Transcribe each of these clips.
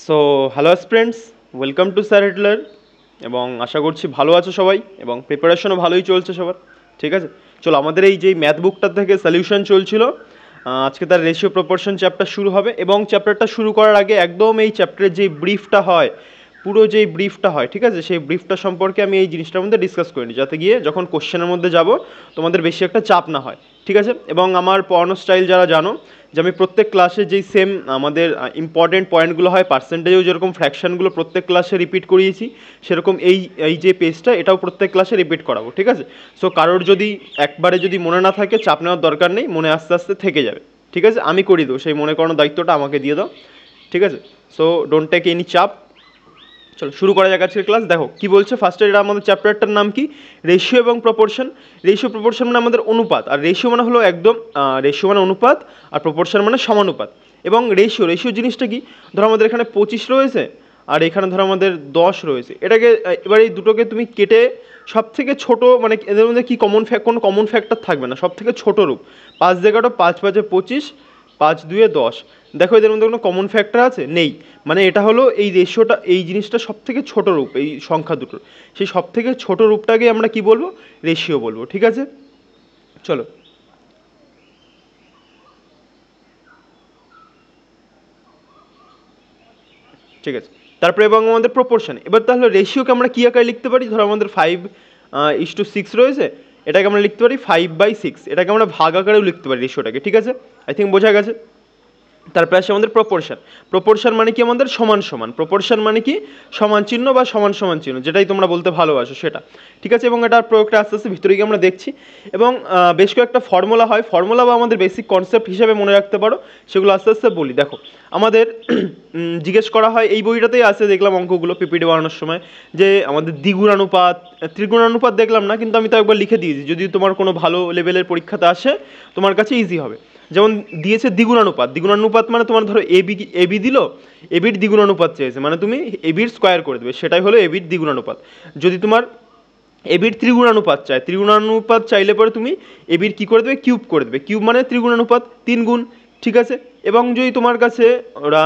So hello students, welcome to sir Hitler. এবং আশা করছি ভালো আছো সবাই এবং প্রিপারেশনও ভালোই চলছে সবার। ঠিক আছে, চলো আমাদের এই যে ম্যাথ বুকটা থেকে সলিউশন চলছিল, আজকে তার রেশিও প্রপোর্শন চ্যাপ্টার শুরু হবে। এবং চ্যাপ্টারটা শুরু করার আগে একদম এই চ্যাপ্টারের যেই ব্রিফটা হয়, পুরো যেই ব্রিফটা হয়, ঠিক আছে, সেই ব্রিফটা সম্পর্কে আমি এই জিনিসটার মধ্যে ডিসকাস করিনি, যাতে গিয়ে যখন কোশ্চেনের মধ্যে যাব তোমাদের বেশি একটা চাপ না হয়। ঠিক আছে, এবং আমার পড়ানো স্টাইল যারা জানো যে আমি প্রত্যেক ক্লাসে যেই সেম আমাদের ইম্পর্টেন্ট পয়েন্টগুলো হয়, পার্সেন্টেজেও যেরকম ফ্র্যাকশনগুলো প্রত্যেক ক্লাসে রিপিট করিয়েছি, সেরকম এই এই যে পেজটা এটাও প্রত্যেক ক্লাসে রিপিট করাবো। ঠিক আছে, সো কারোর যদি একবারে যদি মনে না থাকে, চাপ নেওয়ার দরকার নেই, মনে আস্তে আস্তে থেকে যাবে। ঠিক আছে, আমি করি দেবো, সেই মনে করানোর দায়িত্বটা আমাকে দিয়ে দাও। ঠিক আছে, সো ডোন্ট টেক এনি চাপ। চলো শুরু করা যাক আজকের ক্লাস। দেখো কি বলছে ফার্স্টে, এটা আমাদের চ্যাপ্টারটার নাম কি, রেশিও এবং প্রপোর্শন। রেশিও প্রপোর্শন মানে আমাদের অনুপাত, আর রেশিও মানে হলো একদম রেশিও মানে অনুপাত, আর প্রপোর্শন মানে সমানুপাত। এবং রেশিও রেশিও জিনিসটা কি, ধরো আমাদের এখানে 25 রয়েছে আর এখানে ধরো আমাদের 10 রয়েছে, এটাকে এবার এই দুটোকে তুমি কেটে সব থেকে ছোট, মানে এদের মধ্যে কি কোনো কমন ফ্যাক্টর থাকবে না, সব থেকে ছোটো রূপ 5 দিয়ে কাটো, 5 5 25, 5 2 10। দেখো এদের মধ্যে কোনো কমন ফ্যাক্টর আছে, নেই। মানে এটা হলো এই রেশিওটা, এই জিনিসটা সব থেকে ছোটো রূপ এই সংখ্যা দুটোর, সেই সব থেকে ছোটো রূপটাকে আমরা কি বলবো, রেশিও বলবো। ঠিক আছে, চলো ঠিক আছে। তারপরে এবং আমাদের প্রপোর্শন, এবার তাহলে রেশিওকে আমরা কী আকারে লিখতে পারি, ধরো আমাদের 5:6 রয়েছে, এটাকে আমরা লিখতে পারি 5/6। এটাকে আমরা ভাগ আকারেও লিখতে পারি রেশিওটাকে। ঠিক আছে, আই থিঙ্ক বোঝা গেছে। তারপরে আসে আমাদের প্রপোর্শন। প্রপোর্শন মানে কি আমাদের সমান সমান, প্রপোর্শন মানে কি সমান চিহ্ন বা সমান সমান চিহ্ন, যেটাই তোমরা বলতে ভালোবাসো সেটা। ঠিক আছে, এবং এটার প্রয়োগটা আস্তে আস্তে ভিতরে গিয়ে আমরা দেখছি। এবং বেশ কয়েকটা ফর্মুলা হয়, ফর্মুলা বা আমাদের বেসিক কনসেপ্ট হিসেবে মনে রাখতে পারো, সেগুলো আস্তে আস্তে বলি। দেখো আমাদের জিজ্ঞেস করা হয়, এই বইটাতেই আছে দেখলাম অঙ্কগুলো পিপিটি বানানোর সময়, যে আমাদের দ্বিগুণানুপাত ত্রিগুণানুপাত দেখলাম না, কিন্তু আমি তো একবার লিখে দিয়েছি, যদি তোমার কোনো ভালো লেভেলের পরীক্ষাতে আসে তোমার কাছে ইজি হবে। যেমন দিয়েছে দ্বিগুণানুপাত, দ্বিগুণানুপাত মানে তোমার ধরো এবি দিল, এবির দ্বিগুণানুপাত চেয়েছে, মানে তুমি এবির স্কোয়ার করে দেবে, সেটাই হলো এবির দ্বিগুণানুপাত। যদি তোমার এবির ত্রিগুণানুপাত চাই, ত্রিগুণানুপাত চাইলে পরে তুমি এবির কী করে দেবে, কিউব করে দেবে। কিউব মানে ত্রিগুণানুপাত, 3 গুণ। ঠিক আছে, এবং যদি তোমার কাছে ওরা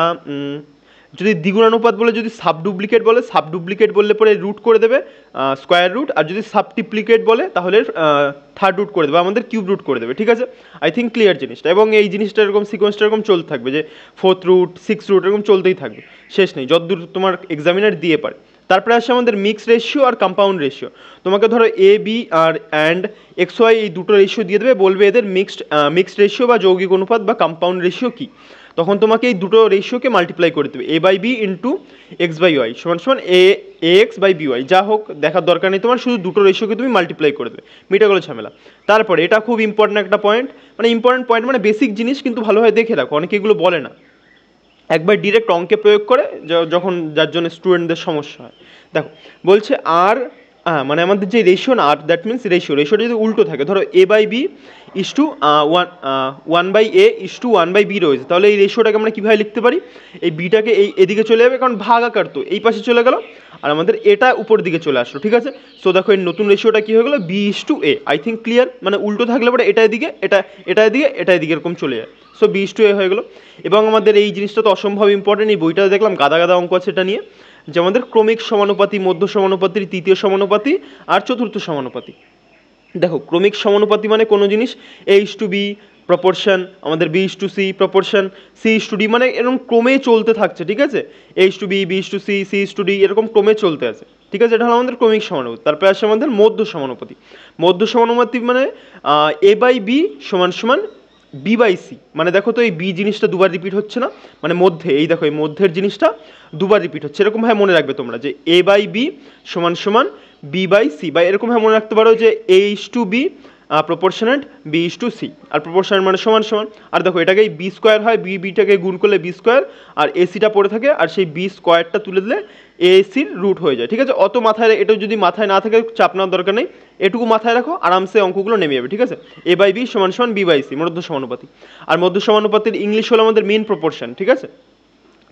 যদি দ্বিগুণানুপাত বলে, যদি সাব ডুপ্লিকেট বলে, সাব ডুপ্লিকেট বললে পরে রুট করে দেবে, স্কোয়ার রুট। আর যদি সাবটিপ্লিকেট বলে তাহলে থার্ড রুট করে দেবে, আমাদের কিউব রুট করে দেবে। ঠিক আছে, আই থিঙ্ক ক্লিয়ার জিনিসটা। এবং এই জিনিসটা এরকম সিকোয়েন্সটা এরকম চলতে থাকবে, যে 4th রুট 6th রুট এরকম চলতেই থাকবে, শেষ নেই যতদূর তোমার এক্সামিনার দিয়ে পারে। তারপরে আসে আমাদের মিক্সড রেশিও আর কম্পাউন্ড রেশিও। তোমাকে ধরো এ বি আর অ্যান্ড এক্স ওয়াই এই দুটো রেশিও দিয়ে দেবে, বলবে এদের মিক্সড রেশিও বা যৌগিক অনুপাত বা কম্পাউন্ড রেশিও কী। তখন তোমাকে এই দুটো রেশিওকে মাল্টিপ্লাই করে দেবে, a/b ইন্টু x/y সমান সমান ax/by, যা হোক দেখার দরকার নেই তোমার, শুধু দুটো রেশিওকে তুমি মাল্টিপ্লাই করে দেবে, মিটে গেলো ঝামেলা। তারপরে এটা খুব ইম্পর্ট্যান্ট একটা পয়েন্ট, মানে ইম্পর্ট্যান্ট পয়েন্ট মানে বেসিক জিনিস, কিন্তু ভালোভাবে দেখে রাখো, অনেকে এগুলো বলে না, একবার ডিরেক্ট অঙ্কে প্রয়োগ করে যখন, যার জন্য স্টুডেন্টদের সমস্যা হয়। দেখো বলছে আর মানে আমাদের যে রেশিও না, আর দ্যাট মিনস রেশিওটা যদি উল্টো থাকে, ধরো a/b is to 1/a is to 1/b রয়েছে, তাহলে এই রেশিওটাকে আমরা কীভাবে লিখতে পারি, এই বিটাকে এই এদিকে চলে যাবে, কারণ ভাগ আকার তো এই পাশে চলে গেল, আর আমাদের এটা উপর দিকে চলে আসলো। ঠিক আছে, সো দেখো এই নতুন রেশিওটা কী হয়ে গেলো, b/a। আই থিঙ্ক ক্লিয়ার, মানে উল্টো থাকলে পরে এটা এদিকে, এটা এদিকে এরকম চলে যায়, সো b/a হয়ে গেলো। এবং আমাদের এই জিনিসটা তো অসম্ভব ইম্পর্টেন্ট, এই বইটা দেখলাম গাদা গাদা অঙ্ক আছে এটা নিয়ে, যে আমাদের ক্রমিক সমানুপাতি, মধ্য সমানুপাতি, তৃতীয় সমানুপাতি আর চতুর্থ সমানুপাতি। দেখো ক্রমিক সমানুপাতি মানে কোনো জিনিস a/b প্রপোর্শন, আমাদের b/c প্রপোর্শন, c/d, মানে এরকম ক্রমে চলতে থাকছে। ঠিক আছে, a/b, b/c, c/d এরকম ক্রমে চলতে আছে। ঠিক আছে, এটা হলো আমাদের ক্রমিক সমানুপাতি। তারপরে আসে আমাদের মধ্য সমানুপাতি। মধ্য সমানুপাতি মানে a/b সমান সমান b/c, মানে দেখো তো এই বি জিনিসটা দুবার রিপিট হচ্ছে না, মানে মধ্যে, এই দেখো এই মধ্যের জিনিসটা দুবার রিপিট হচ্ছে, এরকমভাবে মনে রাখবে তোমরা, যে a/b সমান সমান b/c, বা এরকমভাবে মনে রাখতে পারো যে a/b প্রপোর্শনেট b/c, আর প্রপোর্শনেট মানে সমান সমান। আর দেখো এটাকে বি স্কোয়ার হয়, বিটাকে গুণ করলে বি স্কোয়ার, আর এসিটা পড়ে থাকে, আর সেই বি স্কোয়ারটা তুলে দিলে এসির রুট হয়ে যায়। ঠিক আছে, অত মাথায়, এটা যদি মাথায় না থাকে চাপ নেওয়ার দরকার নেই, এটুকু মাথায় রাখো, আরামসে অঙ্কগুলো নেমে যাবে। ঠিক আছে, a/b সমান সমান b/c, মধ্য সমানুপাতি। আর মধ্য সমানুপাতির ইংলিশ হলো আমাদের মিন প্রপোর্শন। ঠিক আছে,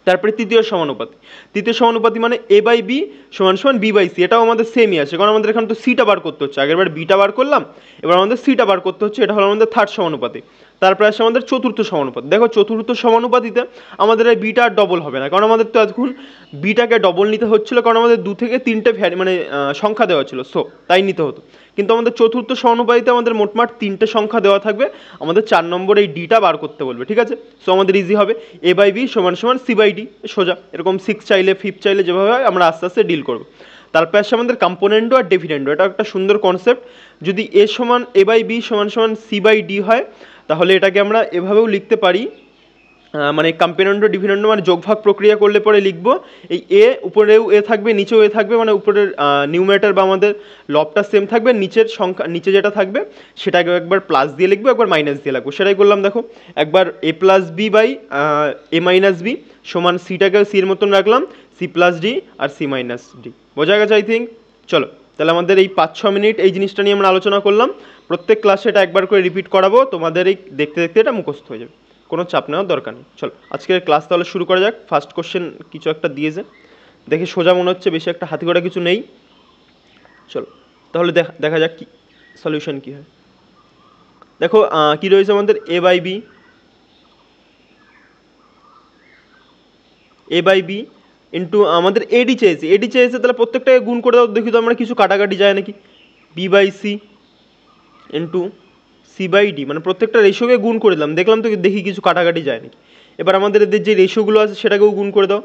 তারপরে তৃতীয় সমানুপাতি। তৃতীয় সমানুপাতি মানে a/b সমান সমান b/c, এটাও আমাদের সেমই আছে, কারণ আমাদের এখানে তো সিটা বার করতে হচ্ছে, আগেরবার বিটা বার করলাম, এবার আমাদের সিটা বার করতে হচ্ছে, এটা হলো আমাদের থার্ড সমানুপাতি। তারপরে আসে আমাদের চতুর্থ সমানুপাত। দেখো চতুর্থ সমানুপাতিতে আমাদের এই বিটা আর ডবল হবে না, কারণ আমাদের তো এতক্ষণ বিটাকে ডবল নিতে হচ্ছিলো, কারণ আমাদের 2 থেকে 3টে সংখ্যা দেওয়া ছিল, সো তাই নিতে হতো। কিন্তু আমাদের চতুর্থ সমানুপাতিতে আমাদের মোটমাট 3টে সংখ্যা দেওয়া থাকবে, আমাদের 4 নম্বর এই ডিটা বার করতে বলবে, ঠিক আছে। সো আমাদের ইজি হবে এ বাই বি সমান সমান সি বাই ডি, সোজা। এরকম 6 চাইলে 5 চাইলে যেভাবে হয় আমরা আস্তে আস্তে ডিল করবো। তারপর আসছে আমাদের কম্পোনেন্টো আর ডিভিডেন্ডো, এটা একটা সুন্দর কনসেপ্ট। যদি এ সমান এ বাই বি সমান সমান সি বাই ডি হয়, তাহলে এটাকে আমরা এভাবেও লিখতে পারি, মানে কম্পোনেন্টো ডিভিডেন্ডো মানে যোগভাগ প্রক্রিয়া করলে পরে লিখবো এই এ উপরেও এ থাকবে নিচেও এ থাকবে, মানে উপরের নিউমেটার বা আমাদের লবটা সেম থাকবে, নিচের সংখ্যা নিচে যেটা থাকবে সেটাকে একবার প্লাস দিয়ে লিখবো, একবার মাইনাস দিয়ে লিখবো। সেটাই করলাম। দেখো একবার A plus B by A minus B সমান সিটাকে সির মতন রাখলাম, সি প্লাস ডি আর সি মাইনাস ডি। বোঝা গেছে আই থিঙ্ক। চলো তাহলে আমাদের এই 5-6 মিনিট এই জিনিসটা নিয়ে আমরা আলোচনা করলাম। প্রত্যেক ক্লাসে এটা একবার করে রিপিট করাবো, তোমাদের এই দেখতে দেখতে এটা মুখস্থ হয়ে যাবে, কোনো চাপ নেওয়ার দরকার নেই। চলো আজকের ক্লাস তাহলে শুরু করা যাক। ফার্স্ট কোশ্চেন কিছু একটা দিয়েছে, দেখে সোজা মনে হচ্ছে, বেশি একটা হাতি করা কিছু নেই। চলো তাহলে দেখা যাক কি সলিউশন কী হয়। দেখো কী রয়েছে আমাদের এ বাই বি ইন্টু আমাদের এডি চেয়েছে, তাহলে প্রত্যেকটাকে গুণ করে দাও, দেখি তো আমরা কিছু কাটাকাটি যায় নাকি। B by C into C by D, মানে প্রত্যেকটা রেশিওকে গুণ করে দিলাম, দেখলাম তো দেখি কিছু কাটাকাটি যায় নাকি। এবার আমাদের এদের যে রেশিওগুলো আছে সেটাকেও গুণ করে দাও।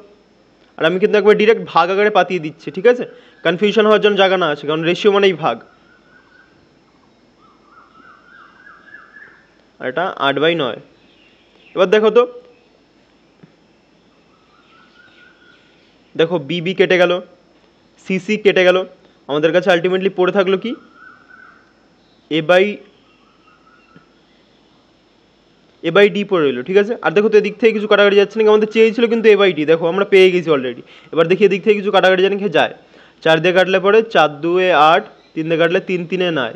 আর আমি কিন্তু একবার ডিরেক্ট ভাগ আকারে পাতিয়ে দিচ্ছি, ঠিক আছে, কনফিউশন হওয়ার জন্য জায়গা না আছে, কারণ রেশিও মানেই ভাগ। আর এটা 8/9। এবার দেখো বি কেটে গেল, সি কেটে গেল, আমাদের কাছে আলটিমেটলি পড়ে থাকলো কি এ বাই ডি পড়ে রইলো, ঠিক আছে। আর দেখো তো এদিক থেকে কিছু কাটাকাটি যাচ্ছে নাকি, আমাদের চেয়েছিল কিন্তু এ বাই ডি, দেখো আমরা পেয়ে গেছি অলরেডি। এবার দেখি এদিক থেকে কিছু কাটাকাটি জানি খেয়ে যায়, 4 দিয়ে কাটলে পরে 4 2 8, 3 দিয়ে কাটলে 3 3 9,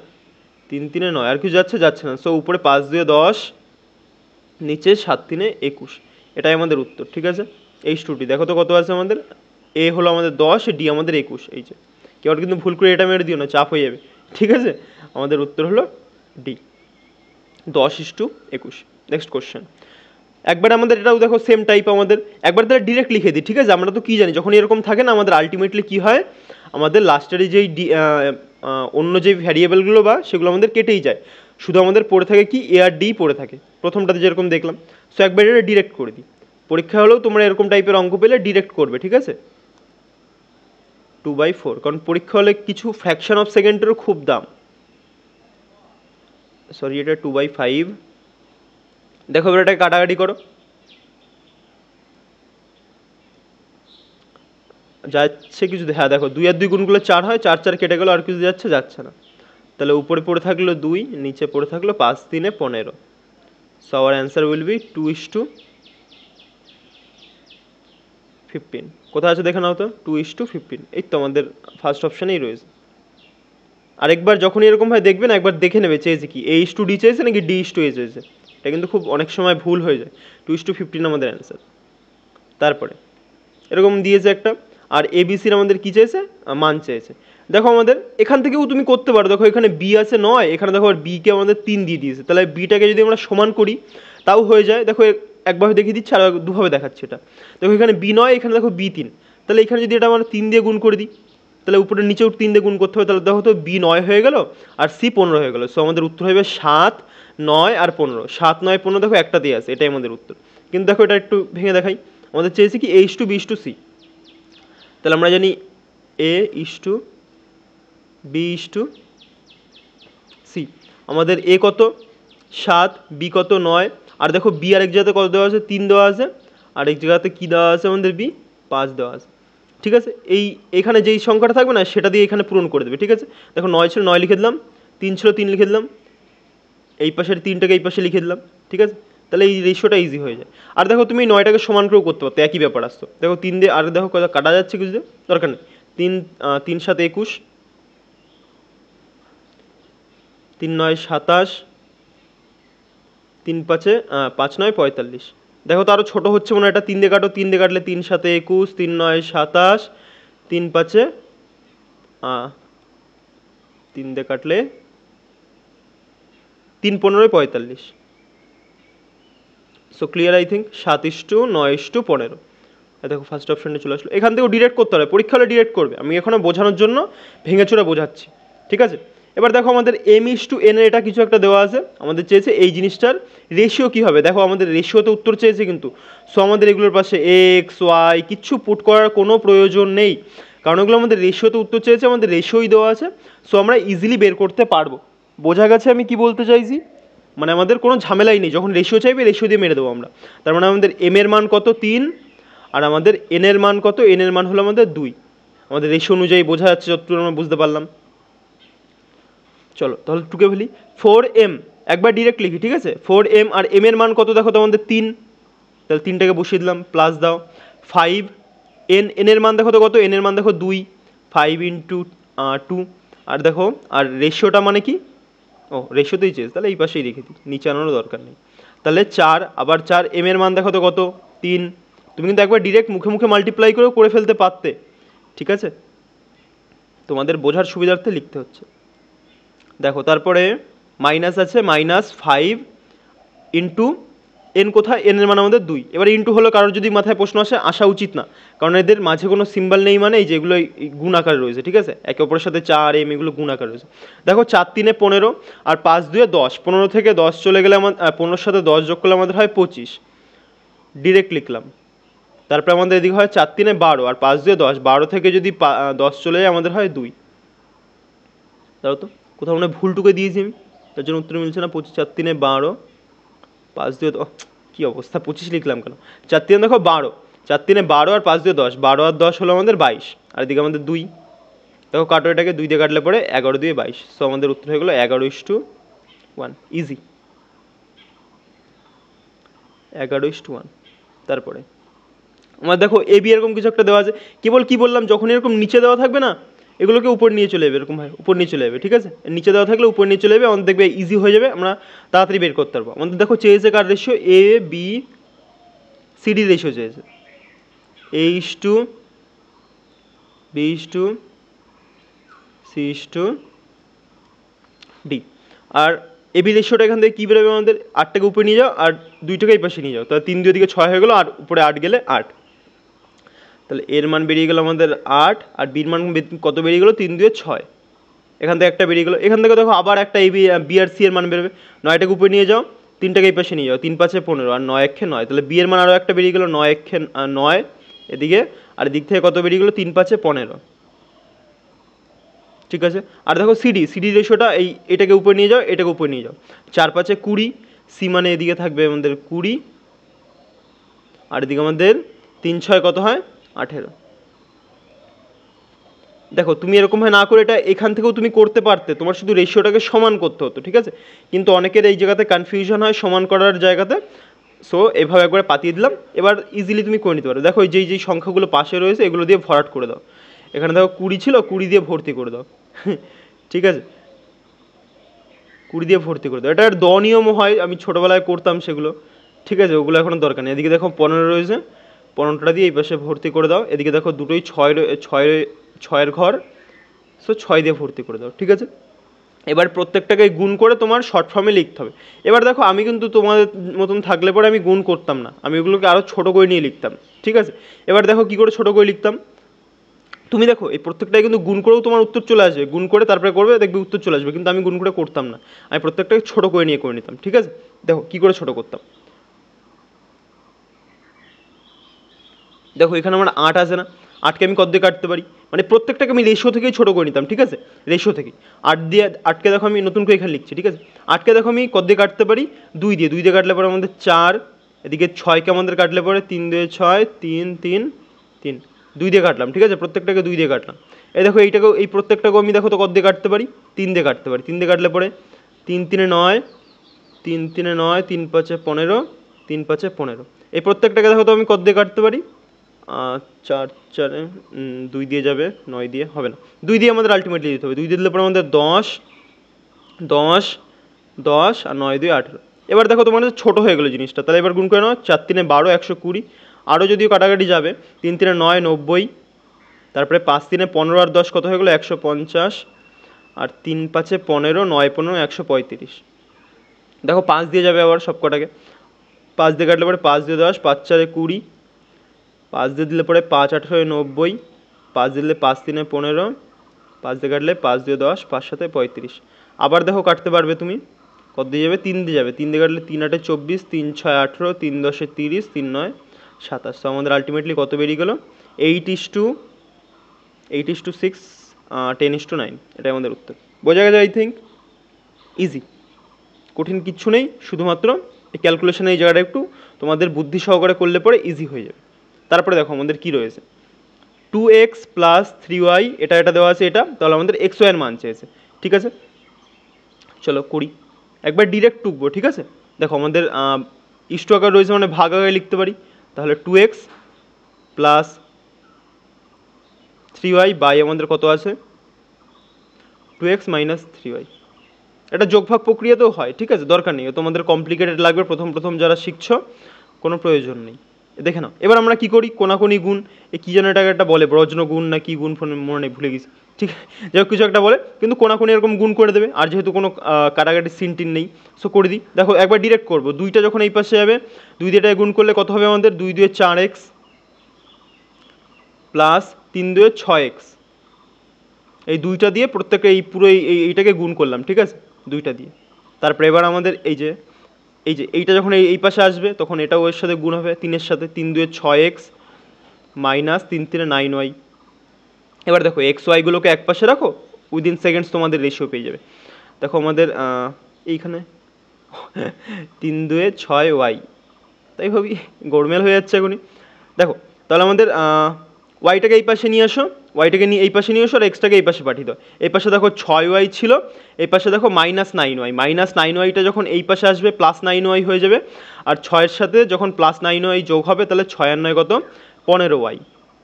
3 3 9, আর কিছু যাচ্ছে না। সো উপরে 5 2 10, নিচে 7 3 21, এটাই আমাদের উত্তর, ঠিক আছে। এই স্টুটি দেখো তো কত আছে আমাদের, এ হলো আমাদের 10, ডি আমাদের 21, এই যে। কেউ কিন্তু ভুল করে এটা মেরে দিও না, চাপ হয়ে যাবে, ঠিক আছে। আমাদের উত্তর হলো ডি, 10:21। Next question. একবার আমাদের এটাও দেখো সেম টাইপ, আমাদের একবার তাহলে ডিরেক্ট লিখে দিই, ঠিক আছে। আমরা তো কী জানি, যখন এরকম থাকে না আমাদের আলটিমেটলি কী হয়, আমাদের লাস্টের যেই অন্য যে ভ্যারিয়েবলগুলো বা সেগুলো আমাদের কেটেই যায়, শুধু আমাদের পড়ে থাকে কি এ আর ডি পড়ে থাকে, প্রথমটাতে যেরকম দেখলাম। সো একবার এটা ডিরেক্ট করে দিই, পরীক্ষা হলেও তোমরা এরকম টাইপের অঙ্ক পেলে ডিরেক্ট করবে, ঠিক আছে। 2/4, কারণ পরীক্ষা হলে কিছু ফ্র্যাকশন অফ সেকেন্ডেরও খুব দাম। সরি, এটা 2/5। দেখো এবার এটাকে কাটাকাটি করো, যাচ্ছে কিছু, হ্যাঁ দেখো 2 আর 2 গুণ করলে 4 হয়, 4 4 কেটে গেলো, আর কিছু যাচ্ছে না। তাহলে উপরে পড়ে থাকলো 2, নিচে পড়ে থাকলো 5 3 15। So our answer will be 2:15। কোথায় আছে দেখে নাও তো, 2:15, এই তো আমাদের ফার্স্ট অপশানেই রয়েছে। আরেকবার যখনই এরকম হয় দেখবেন, একবার দেখে নেবে চেয়েছে কি A:D চেয়েছে নাকি D:A চেয়েছে, এটা কিন্তু খুব অনেক সময় ভুল হয়ে যায়। 2:15 আমাদের অ্যান্সার। তারপরে এরকম দিয়েছে একটা, আর ABCর আমাদের কী চেয়েছে, মান চেয়েছে। দেখো আমাদের এখান থেকেও তুমি করতে পারো, দেখো এখানে বি আছে 9, এখানে দেখো আর বিকে আমাদের 3 দিয়ে দিয়েছে, তাহলে বিটাকে যদি আমরা সমান করি তাও হয়ে যায়। দেখো একভাবে দেখিয়ে দিচ্ছি আর দুভাবে দেখাচ্ছি এটা। দেখো এখানে B9, এখানে দেখো B3, তাহলে এখানে যদি এটা আমরা 3 দিয়ে গুণ করে দিই, তাহলে উপরে নিচেও 3 দিয়ে গুণ করতে হবে, তাহলে দেখো তো B9 হয়ে গেল আর C15 হয়ে গেল। সো আমাদের উত্তর হবে 7 9 আর 15। 7 9 15 দেখো একটা দিয়ে আছে, এটাই আমাদের উত্তর। কিন্তু দেখো এটা একটু ভেঙে দেখাই, আমাদের চেয়েছে কি A:B:C, তাহলে আমরা জানি A:B:C। আমাদের এ কত 7, বি কত 9, আর দেখো বি আরেক জায়গাতে কত দেওয়া আছে, 3 দেওয়া আছে, আরেক জায়গাতে কী দেওয়া আছে আমাদের বি 5 দেওয়া আছে, ঠিক আছে। এখানে যেই সংখ্যাটা থাকবে না সেটা দিয়ে এখানে পূরণ করে দেবে, ঠিক আছে। দেখো 9 ছিল 9 লিখে দিলাম, 3 ছিল 3 লিখে দিলাম, এই পাশের 3টাকে এই পাশে লিখে দিলাম, ঠিক আছে। তাহলে এই রেশিওটা ইজি হয়ে যায়। আর দেখো তুমি 9টাকে সমান করেও করতে পারতো, একই ব্যাপার আসতো। দেখো 3 দিয়ে, আর দেখো কত কাটা যাচ্ছে, কিছু দরকার নেই। 3 7 21, 3 9 27, 3 5 5 9 45। দেখো তো আরও ছোটো হচ্ছে মনে হয়, এটা 3 দিয়ে কাটো, 3 দিয়ে কাটলে 3 7 21, 3 9 27, 3 5 3 দিয়ে কাটলে 3 15 45। So clear I think 7:9:15। দেখো ফার্স্ট অপশানে চলে আসলো। এখান থেকেও ডিরেক্ট করতে হবে, পরীক্ষা হলে ডিরেক্ট করবে, আমি এখনও বোঝানোর জন্য ভেঙেচুরে বোঝাচ্ছি, ঠিক আছে। এবার দেখো আমাদের m:n এটা কিছু একটা দেওয়া আছে, আমাদের চেয়েছে এই জিনিসটার রেশিও কী হবে। দেখো আমাদের রেশিওতে উত্তর চেয়েছে কিন্তু, সো আমাদের এগুলোর পাশে এক্স ওয়াই কিচ্ছু পুট করার কোনো প্রয়োজন নেই, কারণ এগুলো আমাদের রেশিওতে উত্তর চেয়েছে, আমাদের রেশিওই দেওয়া আছে, সো আমরা ইজিলি বের করতে পারবো। বোঝা গেছে আমি কি বলতে চাইছি? মানে আমাদের কোনো ঝামেলাই নেই, যখন রেশিও চাইবে রেশিও দিয়ে মেরে দেবো আমরা। তার মানে আমাদের এম এর মান কত 3, আর আমাদের এন এর মান কত, এন এর মান হলো আমাদের 2। আমাদের রেশিও অনুযায়ী বোঝা যাচ্ছে, যতটুকু আমরা বুঝতে পারলাম। চলো তাহলে টুকে ফেলি। 4m একবার ডিরেক্ট লিখি, ঠিক আছে। 4m আর m এর মান কত দেখো তো আমাদের 3, তাহলে 3টাকে বসিয়ে দিলাম, প্লাস দাও 5 n এর মান দেখো তো কত, n এর মান দেখো 2, 5 × 2। আর দেখো আর রেশিওটা মানে কি, ও রেশিওতেই চেয়েছে, তাহলে এই পাশেই রেখে দিই, নিচে আনারও দরকার নেই। তাহলে 4 আবার 4, m এর মান দেখো তো কত 3। তুমি কিন্তু একবার ডিরেক্ট মুখে মুখে মাল্টিপ্লাই করেও করে ফেলতে পারতে, ঠিক আছে, তোমাদের বোঝার সুবিধার্থে লিখতে হচ্ছে। দেখো তারপরে মাইনাস আছে, -5 × n, কোথায় n এর মান আমাদের 2। এবার ইন্টু হলো, কারোর যদি মাথায় প্রশ্ন আসা উচিত না, কারণ এদের মাঝে কোনো সিম্বল নেই, মানে এই যেগুলো গুণ আকারে রয়েছে, ঠিক আছে, একে অপরের সাথে 4m এগুলো গুণ আকারে রয়েছে। দেখো 4 × 3 = 15 আর 5 × 2 = 10, 15 থেকে 10 চলে গেলে আমার 15-র সাথে 10 যোগ করলে আমাদের হয় 25, ডিরেক্ট লিখলাম। তারপরে আমাদের এদিকে হয় 4 × 3 = 12 আর 5 × 2 = 10, 12 থেকে যদি 10 চলে যায় আমাদের হয় 2। তাও তো কোথাও মানে ভুলটুকে দিয়েছি আমি, তার জন্য উত্তর মিলছে না। 25, 4 × 3 = 12, 5 × 2 কী অবস্থা, 25 লিখলাম কেন, 4 × 3 দেখো 12, 4 × 3 = 12 আর 5 × 2 = 10, 12 আর 10 হলো আমাদের 22, আর এদিকে আমাদের 2। দেখো কাটো এটাকে, 2 দিয়ে কাটলে পরে 11 × 2 = 22, সো আমাদের উত্তর হয়ে গেলো 11:1, ইজি 11:1। তারপরে আমার দেখো এ বি এরকম কিছু একটা দেওয়া আছে, কেবল কি বললাম, যখন এরকম নিচে দেওয়া থাকবে না, এগুলোকে উপর নিয়ে চলে যাবে, এরকম হয় উপর নিয়ে চলে যাবে, ঠিক আছে। নিচে দেওয়া থাকলে উপর নিয়ে চলে যাবে, আমাদের দেখবে ইজি হয়ে যাবে, আমরা তাড়াতাড়ি বের করতে পারবো। আমাদের দেখো চেয়েছে কার ratio, A B C D ratio চেয়েছে, a:b/c/d। আর এবি রেশিওটা এখান থেকে কী বেরোবে, আমাদের 8টাকে উপরে নিয়ে যাও আর 2টাকে এই পাশে নিয়ে যাও, তাহলে 3 2 দিকে 6 হয়ে গেলো, আর উপরে 8 গেলে 8, তাহলে এর মান বেরিয়ে গেলো আমাদের 8, আর বির মান কত বেরিয়ে গেলো, 3 2 6, এখান থেকে একটা বেরিয়ে গেলো। এখান থেকে দেখো আবার একটা বি আর সি এর মান বেরোবে, 9টাকে উপরে নিয়ে যাও, 3টাকে এই পাশে নিয়ে যাও, 3 5 15 আর 9 1 9, তাহলে বি এর মান আরও একটা বেরিয়ে গেলো, 9 1 9 এদিকে, আর এদিক থেকে কত বেরিয়ে গেলো, 3 5 15, ঠিক আছে। আর দেখো সিডি রেশিওটা এটাকে উপরে নিয়ে যাও, এটাকে উপরে নিয়ে যাও, 4 5 20, সি মানে এদিকে থাকবে আমাদের 20, আর এদিকে আমাদের 3 6 কত হয় 18। দেখো তুমি এরকমভাবে না করে এটা এখান থেকেও তুমি করতে পারতে, তোমার শুধু রেশিওটাকে সমান করতে হতো, ঠিক আছে, কিন্তু অনেকের এই জায়গাতে কনফিউশন হয় সমান করার জায়গাতে, সো এভাবে একবার পাতিয়ে দিলাম। এবার ইজিলি তুমি করে নিতে পারো। দেখো যেই সংখ্যাগুলো পাশে রয়েছে এগুলো দিয়ে ভরাট করে দাও, এখানে দেখো 20 ছিল, 20 দিয়ে ভর্তি করে দাও, ঠিক আছে, 20 দিয়ে ভর্তি করে দাও। এটা দ নিয়মও হয়, আমি ছোটোবেলায় করতাম সেগুলো, ঠিক আছে, ওগুলো এখন দরকার নেই। এদিকে দেখো 15 রয়েছে, 15টা দিয়ে এই পাশে ভর্তি করে দাও, এদিকে দেখো দুটোই 6 ঘর, সো 6 দিয়ে ভর্তি করে দাও, ঠিক আছে। এবার প্রত্যেকটাকে গুণ করে তোমার শর্ট ফর্মে লিখতে হবে। এবার দেখো আমি কিন্তু তোমাদের মতন থাকলে পরে আমি গুণ করতাম না, আমি ওগুলোকে আরও ছোটো করে নিয়ে লিখতাম, ঠিক আছে। এবার দেখো কী করে ছোটো করে লিখতাম, তুমি দেখো এই প্রত্যেকটাই কিন্তু গুণ করেও তোমার উত্তর চলে আসবে, গুণ করে তারপরে করবে দেখবে উত্তর চলে আসবে, কিন্তু আমি গুণ করে করতাম না, আমি প্রত্যেকটাকে ছোটো করে নিয়ে করে নিতাম, ঠিক আছে। দেখো কী করে ছোটো করতাম, দেখো এখানে আমার 8 আছে না, 8কে আমি কত দিয়ে কাটতে পারি, মানে প্রত্যেকটাকে আমি রেশিও থেকেই ছোটো করে নিতাম, ঠিক আছে, রেশিও থেকে 8কে দেখো আমি নতুন করে এখানে লিখছি, ঠিক আছে। 8কে দেখো আমি কত দিয়ে কাটতে পারি, 2 দিয়ে কাটলে পরে আমাদের 4, এদিকে 6কে আমাদের কাটলে পরে 3 2 6, 3 3 3, 2 দিয়ে কাটলাম, ঠিক আছে, প্রত্যেকটাকে 2 দিয়ে কাটলাম। এই দেখো এইটাকেও, এই প্রত্যেকটাকেও আমি দেখো তো কত দিয়ে কাটতে পারি, 3 দিয়ে কাটতে পারি, 3 দিয়ে কাটলে পরে 3 3 9, 3 3 9, 3 5 15, 3 5 15, এই প্রত্যেকটাকে দেখো তো আমি কত দিয়ে কাটতে পারি, 4 4 2 দিয়ে যাবে, 9 দিয়ে হবে না, 2 দিয়ে আমাদের আলটিমেটলি দিতে হবে, 2 দিয়ে দিলে পরে আমাদের 10 10 10 আর 9 2 18। এবার দেখো তোমার ছোটো হয়ে গেলো জিনিসটা, তাহলে এবার গুণ করে নাও, 4 3 12 120, আরও যদিও কাটাকাটি যাবে, 3 3 9 90, তারপরে 5 3 15 আর 10 কত হয়ে গেলো 150, আর 3 5 15 9 15 135। দেখো 5 দিয়ে যাবে আবার সব কটাকে, 5 দিয়ে কাটলে পরে 5 দিয়ে 10, 5 4 20, 5 দিয়ে দিলে পরে 5 8 90, 5 দিলে 5 3 15, 5 দিয়ে কাটলে 5 দিয়ে 10, 5 7 35। আবার দেখো কাটতে পারবে তুমি, কত দিয়ে যাবে? 3 দিয়ে যাবে, 3 দিয়ে কাটলে 3 8 24, 3 6 18, 3 10 30, 3 9 27। তো আমাদের আলটিমেটলি কত বেরিয়ে গেল? 8:6, 10:9। এটাই আমাদের উত্তর। বোঝা গেছে? আই থিঙ্ক ইজি, কঠিন কিচ্ছু নেই, শুধুমাত্র এই ক্যালকুলেশনে এই জায়গাটা একটু তোমাদের বুদ্ধি সহকারে করলে পরে ইজি হয়ে যাবে। তারপরে দেখো আমাদের কী রয়েছে, 2x প্লাস 3y, এটা দেওয়া আছে, এটা তাহলে আমাদের এক্স ওয়াইয়ের মান চেয়েছে। ঠিক আছে, চলো করি, একবার ডিরেক্ট টুকবো। ঠিক আছে, দেখো আমাদের ইষ্ট আকার রয়েছে মানে ভাগ আকারে লিখতে পারি। তাহলে 2x প্লাস 3y বাই আমাদের কত আছে? 2x minus 3y। এটা যোগভাগ প্রক্রিয়াতেও হয়, ঠিক আছে, দরকার নেই, তোমাদের কমপ্লিকেটেড লাগবে প্রথম যারা শিখছো, কোনো প্রয়োজন নেই। দেখে নাও এবার আমরা কি করি, কোনাকুনি গুণ, এ কী যেন এটাকে একটা বলে, ব্রজ্ন গুণ না কি গুণ, মনে নেই, ভুলে গেছি। ঠিক, যাই হোক কিছু একটা বলে, কিন্তু কোনাকুনি এরকম গুণ করে দেবে। আর যেহেতু কোনো কাটাকাটি সিন টিন নেই, সো করে দিই। দেখো একবার ডিরেক্ট করবো, 2টা যখন এই পাশে যাবে, 2 দিয়ে এটাকে গুণ করলে কত হবে আমাদের? 2 2 4x প্লাস 3 2 6x। এই 2টা দিয়ে প্রত্যেকটা এই পুরো এইটাকে গুণ করলাম, ঠিক আছে, 2টা দিয়ে। তারপরে এবার আমাদের এইটা যখন এই পাশে আসবে, তখন এটাও এর সাথে গুণ হবে 3-এর সাথে, 3 2 6x মাইনাস 3 3 9y। এবার দেখো এক্স ওয়াইগুলোকে এক পাশে রাখো, উইদিন সেকেন্ডস তোমাদের রেশিও পেয়ে যাবে। দেখো আমাদের এইখানে 3 2 6y, তাই ভাবি গোলমেল হয়ে যাচ্ছে এখনই। দেখো তাহলে আমাদের ওয়াইটাকে এই পাশে নিয়ে আসো, ওয়াইটাকে নিয়ে এই পাশে নিয়ে আসো, আর এক্সটাকে এই পাশে পাঠিয়ে দাও। এই পাশে দেখো 6y ছিল, এই পাশে দেখো -9y, -9yটা যখন এই পাশে আসবে +9y হয়ে যাবে। আর 6-এর সাথে যখন +9y যোগ হবে, তাহলে 6 আর 9 কত? 15y।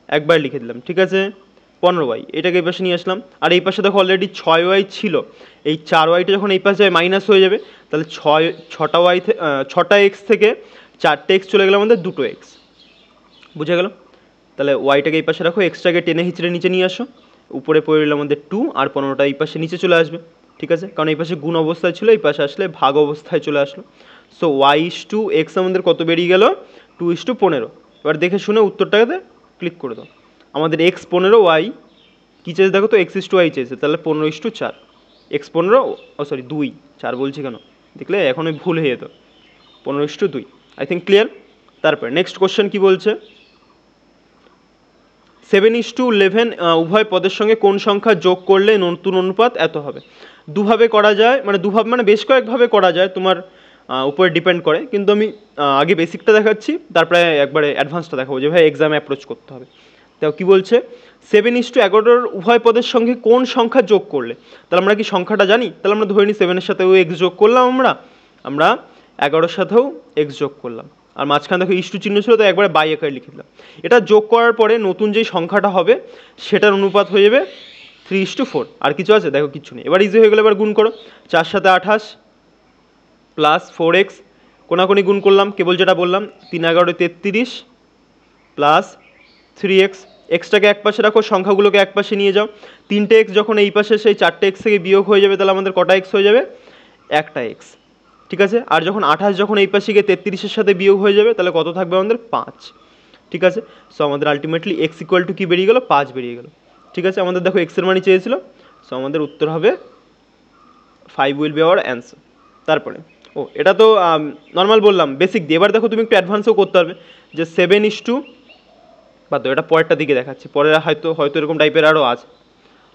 একবার লিখে দিলাম, ঠিক আছে, 15y। এটাকে এই পাশে নিয়ে আসলাম, আর এই পাশে দেখো অলরেডি 6y ছিল, এই 4yটা যখন এই পাশে যাবে মাইনাস হয়ে যাবে, তাহলে 6টা এক্স থেকে 4টে এক্স চলে গেলে আমাদের 2টো এক্স। বুঝে গেল? তাহলে ওয়াইটাকে এই পাশে রাখো, এক্সটাকে টেনে হিচড়ে নিচে নিয়ে আসো, উপরে পড়ে রইল আমাদের 2, আর 15টা এই পাশে নিচে চলে আসবে। ঠিক আছে, কারণ এই পাশে গুণ অবস্থায় ছিল, এই পাশে আসলে ভাগ অবস্থায় চলে আসলো। সো y/x আমাদের কত বেরিয়ে গেল? 2:15। এবার দেখে শুনে উত্তরটাকে ক্লিক করে দাও। আমাদের x 15, y কী চেয়েছে দেখো তো, x/y চেয়েছে, তাহলে 15:4। x 15, সরি 2, 4 বলছি কেন, দেখলে এখন ওই ভুল হয়ে যেত, 15:2। I think clear. তারপরে নেক্সট কোশ্চেন কি বলছে, 7:11 উভয় পদের সঙ্গে কোন সংখ্যা যোগ করলে নতুন অনুপাত এত হবে? দুভাবে করা যায়, মানে বেশ কয়েকভাবে করা যায়, তোমার উপরে ডিপেন্ড করে, কিন্তু আমি আগে বেসিকটা দেখাচ্ছি, তারপরে একবারে অ্যাডভান্সটা দেখাবো যে ভাই এক্সামে অ্যাপ্রোচ করতে হবে। তাও কী বলছে, 7:11 উভয় পদের সঙ্গে কোন সংখ্যা যোগ করলে, তাহলে আমরা কি সংখ্যাটা জানি? তাহলে আমরা ধরে নিই 7-এর সাথেও এক্স যোগ করলাম, আমরা 11-এর সাথেও এক্স যোগ করলাম, আর মাঝখানে দেখো ইস্টু চিহ্ন ছিল, তো একবারে বাই আকারে লিখে দিলাম। এটা যোগ করার পরে নতুন যেই সংখ্যাটা হবে সেটার অনুপাত হয়ে যাবে 3:4। আর কিছু আছে? দেখো কিচ্ছু নেই। এবার ইজি হয়ে গেলে এবার গুণ করো, 4 7 28 প্লাস 4x, কোনাকুনি গুণ করলাম, কেবল যেটা বললাম, 3 11 33 প্লাস 3x। এক্সটাকে এক পাশে রাখো, সংখ্যাগুলোকে এক পাশে নিয়ে যাও, 3টে এক্স যখন এই পাশে সেই 4টে এক্স থেকে বিয়োগ হয়ে যাবে, তাহলে আমাদের কটা এক্স হয়ে যাবে? একটা এক্স। ঠিক আছে, আর যখন 28 যখন এই পাশে গিয়ে 33-এর সাথে বিয়োগ হয়ে যাবে, তাহলে কত থাকবে আমাদের? 5। ঠিক আছে, সো আমাদের আলটিমেটলি এক্স ইকুয়াল টু কী বেরিয়ে গেলো? 5 বেরিয়ে গেলো। ঠিক আছে, আমাদের দেখো এক্সের মানই চেয়েছিল, সো আমাদের উত্তর হবে 5 উইল বি আওয়ার অ্যান্সার। তারপরে এটা তো নর্মাল বললাম বেসিক দিয়ে, এবার দেখো তুমি একটু অ্যাডভান্সও করতে পারবে, যে 7:, বাদ দাও, এটা পরেরটা দিকে দেখাচ্ছি, পরে হয়তো এরকম টাইপের আরও আছে,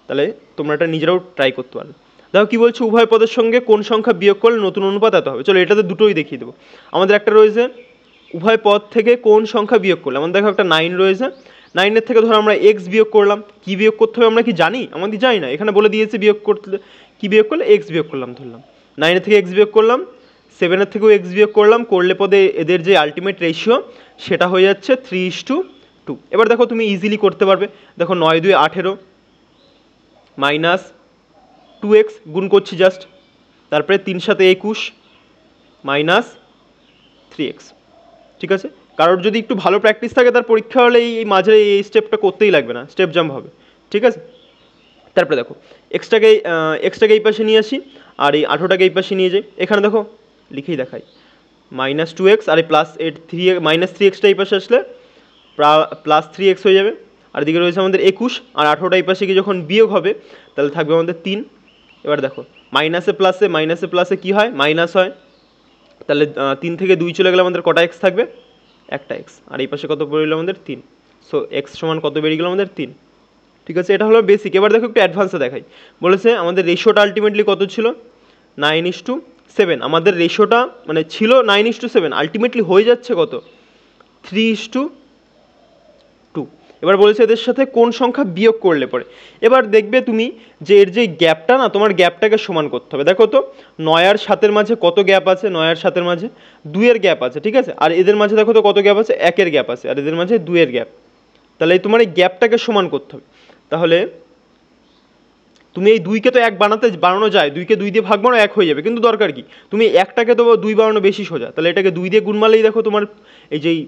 তাহলে তোমরা এটা নিজেরাও ট্রাই করতে পারবে। দেখো কী বলছে, উভয় পদের সঙ্গে কোন সংখ্যা বিয়োগ করলে নতুন অনুপাত এত হবে। চলো এটাতে দুটোই দেখিয়ে দেবো। আমাদের একটা রয়েছে উভয় পদ থেকে কোন সংখ্যা বিয়োগ করলে, আমাদের দেখো একটা 9 রয়েছে, 9-এর থেকে ধরো আমরা এক্স বিয়োগ করলাম। কী বিয়োগ করতে হবে আমরা কি জানি? আমাদের জানি না, এখানে বলে দিয়েছে বিয়োগ করতে, কী বিয়োগ করলে? এক্স বিয়োগ করলাম, ধরলাম 9-এর থেকে এক্স বিয়োগ করলাম, 7-এর থেকেও এক্স বিয়োগ করলাম, করলে পদে এদের যে আলটিমেট রেশিও সেটা হয়ে যাচ্ছে 3:2। এবার দেখো তুমি ইজিলি করতে পারবে, দেখো 9 2 18 মাইনাস 2x গুণ করছি জাস্ট, তারপরে 3 7 21 মাইনাস 3x। ঠিক আছে, কারোর যদি একটু ভালো প্র্যাকটিস থাকে, তার পরীক্ষা হলে এই মাঝে এই স্টেপটা করতেই লাগবে না, স্টেপ জাম্প হবে। ঠিক আছে, তারপরে দেখো এক্সটাকে এই পাশে নিয়ে আসি, আর এই 18টাকে এই পাশে নিয়ে যাই। এখানে দেখো লিখেই দেখাই, মাইনাস 2x আর এই প্লাস 3 মাইনাস 3xটা এই পাশে আসলে প্লাস 3x হয়ে যাবে। আর এদিকে রয়েছে আমাদের 21 আর 18টা এই পাশে গিয়ে যখন বিয়োগ হবে তাহলে থাকবে আমাদের 3। এবার দেখো মাইনাসে প্লাসে কী হয়, মাইনাস হয়, তাহলে 3 থেকে 2 চলে গেলে আমাদের কটা এক্স থাকবে, একটা এক্স। আর এই পাশে কত বেরিয়ে গেলো আমাদের 3। সো এক্স সমান কত বেরিয়ে গেলো আমাদের 3। ঠিক আছে, এটা হলো বেসিক। এবার দেখো একটু অ্যাডভান্সে দেখাই। বলেছে আমাদের রেশিওটা আলটিমেটলি কত ছিল, 9:7। আমাদের রেশিওটা মানে ছিল 9:7, আলটিমেটলি হয়ে যাচ্ছে কত, 3:2। এবার বলেছে এদের সাথে কোন সংখ্যা বিয়োগ করলে পরে। এবার দেখবে তুমি যে এর যে গ্যাপটা না, তোমার গ্যাপটাকে সমান করতে হবে। দেখো তো 9 আর 7-এর মাঝে কত গ্যাপ আছে, 9 আর 7-এর মাঝে 2-এর গ্যাপ আছে, ঠিক আছে। আর এদের মাঝে দেখো তো কত গ্যাপ আছে, 1-এর গ্যাপ আছে, আর এদের মাঝে 2-এর গ্যাপ। তাহলে তোমার এই গ্যাপটাকে সমান করতে হবে। তাহলে তুমি এই 2কে তো 1 বানানো যায়, 2কে 2 দিয়ে ভাগ বানানো 1 হয়ে যাবে, কিন্তু দরকার কি, তুমি 1টাকে তো 2 বানানো বেশি সোজা, তাহলে এটাকে 2 দিয়ে গুণ মারলেই দেখো তোমার এই যেই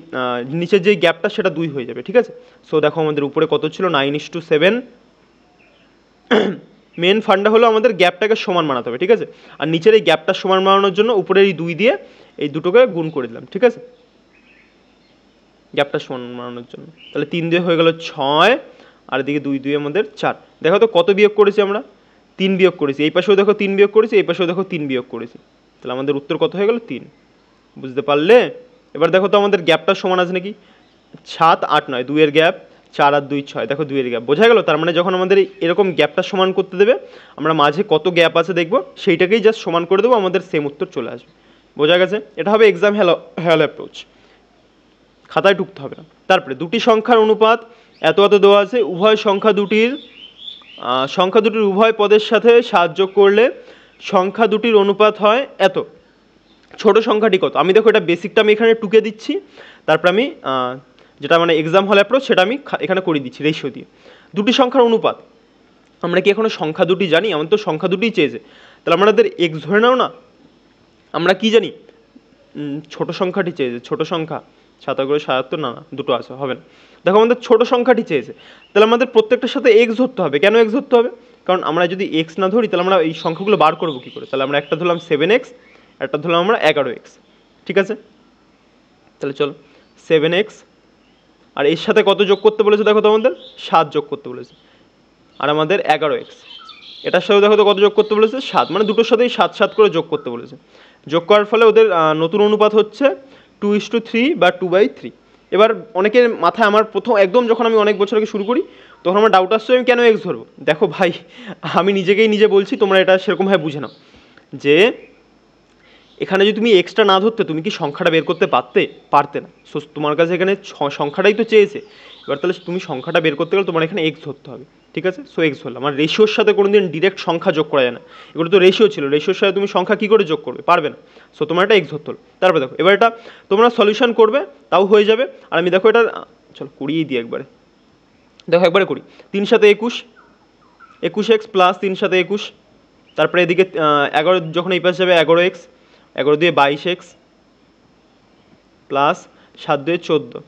নিচের যেই গ্যাপটা সেটা 2 হয়ে যাবে, ঠিক আছে। সো দেখো আমাদের উপরে কত ছিল, 9:7। মেন ফান্ডা হলো আমাদের গ্যাপটাকে সমান বানাতে হবে, ঠিক আছে। আর নিচের এই গ্যাপটা সমান বানানোর জন্য উপরের এই 2 দিয়ে এই দুটোকে গুণ করে দিলাম, ঠিক আছে, গ্যাপটা সমান বানানোর জন্য। তাহলে 3 দিয়ে হয়ে গেল 6, আর এদিকে 2 2 আমাদের 4। দেখো তো কত বিয়োগ করেছি আমরা, 3 বিয়োগ করেছি। এই পাশেও দেখো 3 বিয়োগ করেছি, এই পাশেও দেখো 3 বিয়োগ করেছি। তাহলে আমাদের উত্তর কত হয়ে গেল, 3। বুঝতে পারলে? এবার দেখো তো আমাদের গ্যাপটা সমান আছে নাকি, 7 8 9, 2-এর গ্যাপ, 4 আর 2 6, দেখো 2-এর গ্যাপ। বোঝা গেল? তার মানে যখন আমাদের এরকম গ্যাপটা সমান করতে দেবে, আমরা মাঝে কত গ্যাপ আছে দেখবো, সেইটাকেই জাস্ট সমান করে দেবো, আমাদের সেম উত্তর চলে আসবে। বোঝা গেছে? এটা হবে এক্সাম হ্যালো অ্যাপ্রোচ, খাতায় টুকতে হবে না। তারপরে দুটি সংখ্যার অনুপাত এত এত দেওয়া আছে, উভয় সংখ্যা দুটির উভয় পদের সাথে সাহায্য করলে সংখ্যা দুটির অনুপাত হয় এত। ছোট সংখ্যাটি কত, আমি দেখো এটা বেসিকটা আমি এখানে টুকে দিচ্ছি, তারপর আমি যেটা মানে এক্সাম হল অ্যাপ্রোচ সেটা আমি এখানে করে দিচ্ছি রেশিও দিয়ে। দুটি সংখ্যার অনুপাত, আমরা কি এখনো সংখ্যা দুটি জানি? আমাদের তো সংখ্যা দুটিই চেয়েছে, তাহলে আমাদের এক্স ধরে নাও না। আমরা কি জানি, ছোট সংখ্যাটি চেয়েছে, ছোট সংখ্যা 7 করে 77, না দুটো আছে, হবে না। দেখো আমাদের ছোট সংখ্যাটি চেয়েছে, তাহলে আমাদের প্রত্যেকটার সাথে এক্স ধরতে হবে। কেন এক্স ধরতে হবে? কারণ আমরা যদি এক্স না ধরি তাহলে আমরা এই সংখ্যাগুলো বার করবো কী করে। তাহলে আমরা একটা ধরলাম 7x, একটা ধরলাম আমরা 11x, ঠিক আছে। তাহলে চলো 7x, আর এর সাথে কত যোগ করতে বলেছে, দেখো তো আমাদের 7 যোগ করতে বলেছে, আর আমাদের 11x। এটার সাথে দেখো তো কত যোগ করতে বলেছে, 7, মানে দুটোর সাথেই 7 7 করে যোগ করতে বলেছে। যোগ করার ফলে ওদের নতুন অনুপাত হচ্ছে 2:3 বা 2/3। এবার অনেকের মাথায়, আমার প্রথম একদম যখন আমি অনেক বছর আগে শুরু করি তখন আমার ডাউট আসছে আমি কেন এক্স ধরবো। দেখো ভাই, আমি নিজে বলছি, তোমরা এটা সেরকমভাবে বুঝে নাও যে এখানে যদি তুমি এক্সট্রা না ধরতে তুমি কি সংখ্যাটা বের করতে পারতে না। সো তোমার কাছে এখানে সংখ্যাটাই তো চেয়েছে, এবার তাহলে তুমি সংখ্যাটা বের করতে গেলে তোমার এখানে এক্স ধরতে হবে, ঠিক আছে। সো এক্স হলো আমার। রেশিওর সাথে কোনো দিন ডিরেক্ট সংখ্যা যোগ করা যায় না, এগুলো তো রেশিও ছিল, রেশিওর সাথে তুমি সংখ্যা কী করে যোগ করবে, পারবে না। সো তোমার এটা এক্স ধরতে হলো। তারপর দেখো এবার এটা তোমরা সলিউশন করবে, তাও হয়ে যাবে। আর আমি দেখো এটা চলো করিয়েই দিই একবারে। দেখো একবারে করি, 3 সাথে 21, 21x প্লাস 3 সাথে 21, তারপরে এদিকে 11 যখন এই পাশে যাবে 11x, 11 দিয়ে 22x প্লাস 7 দিয়ে 14।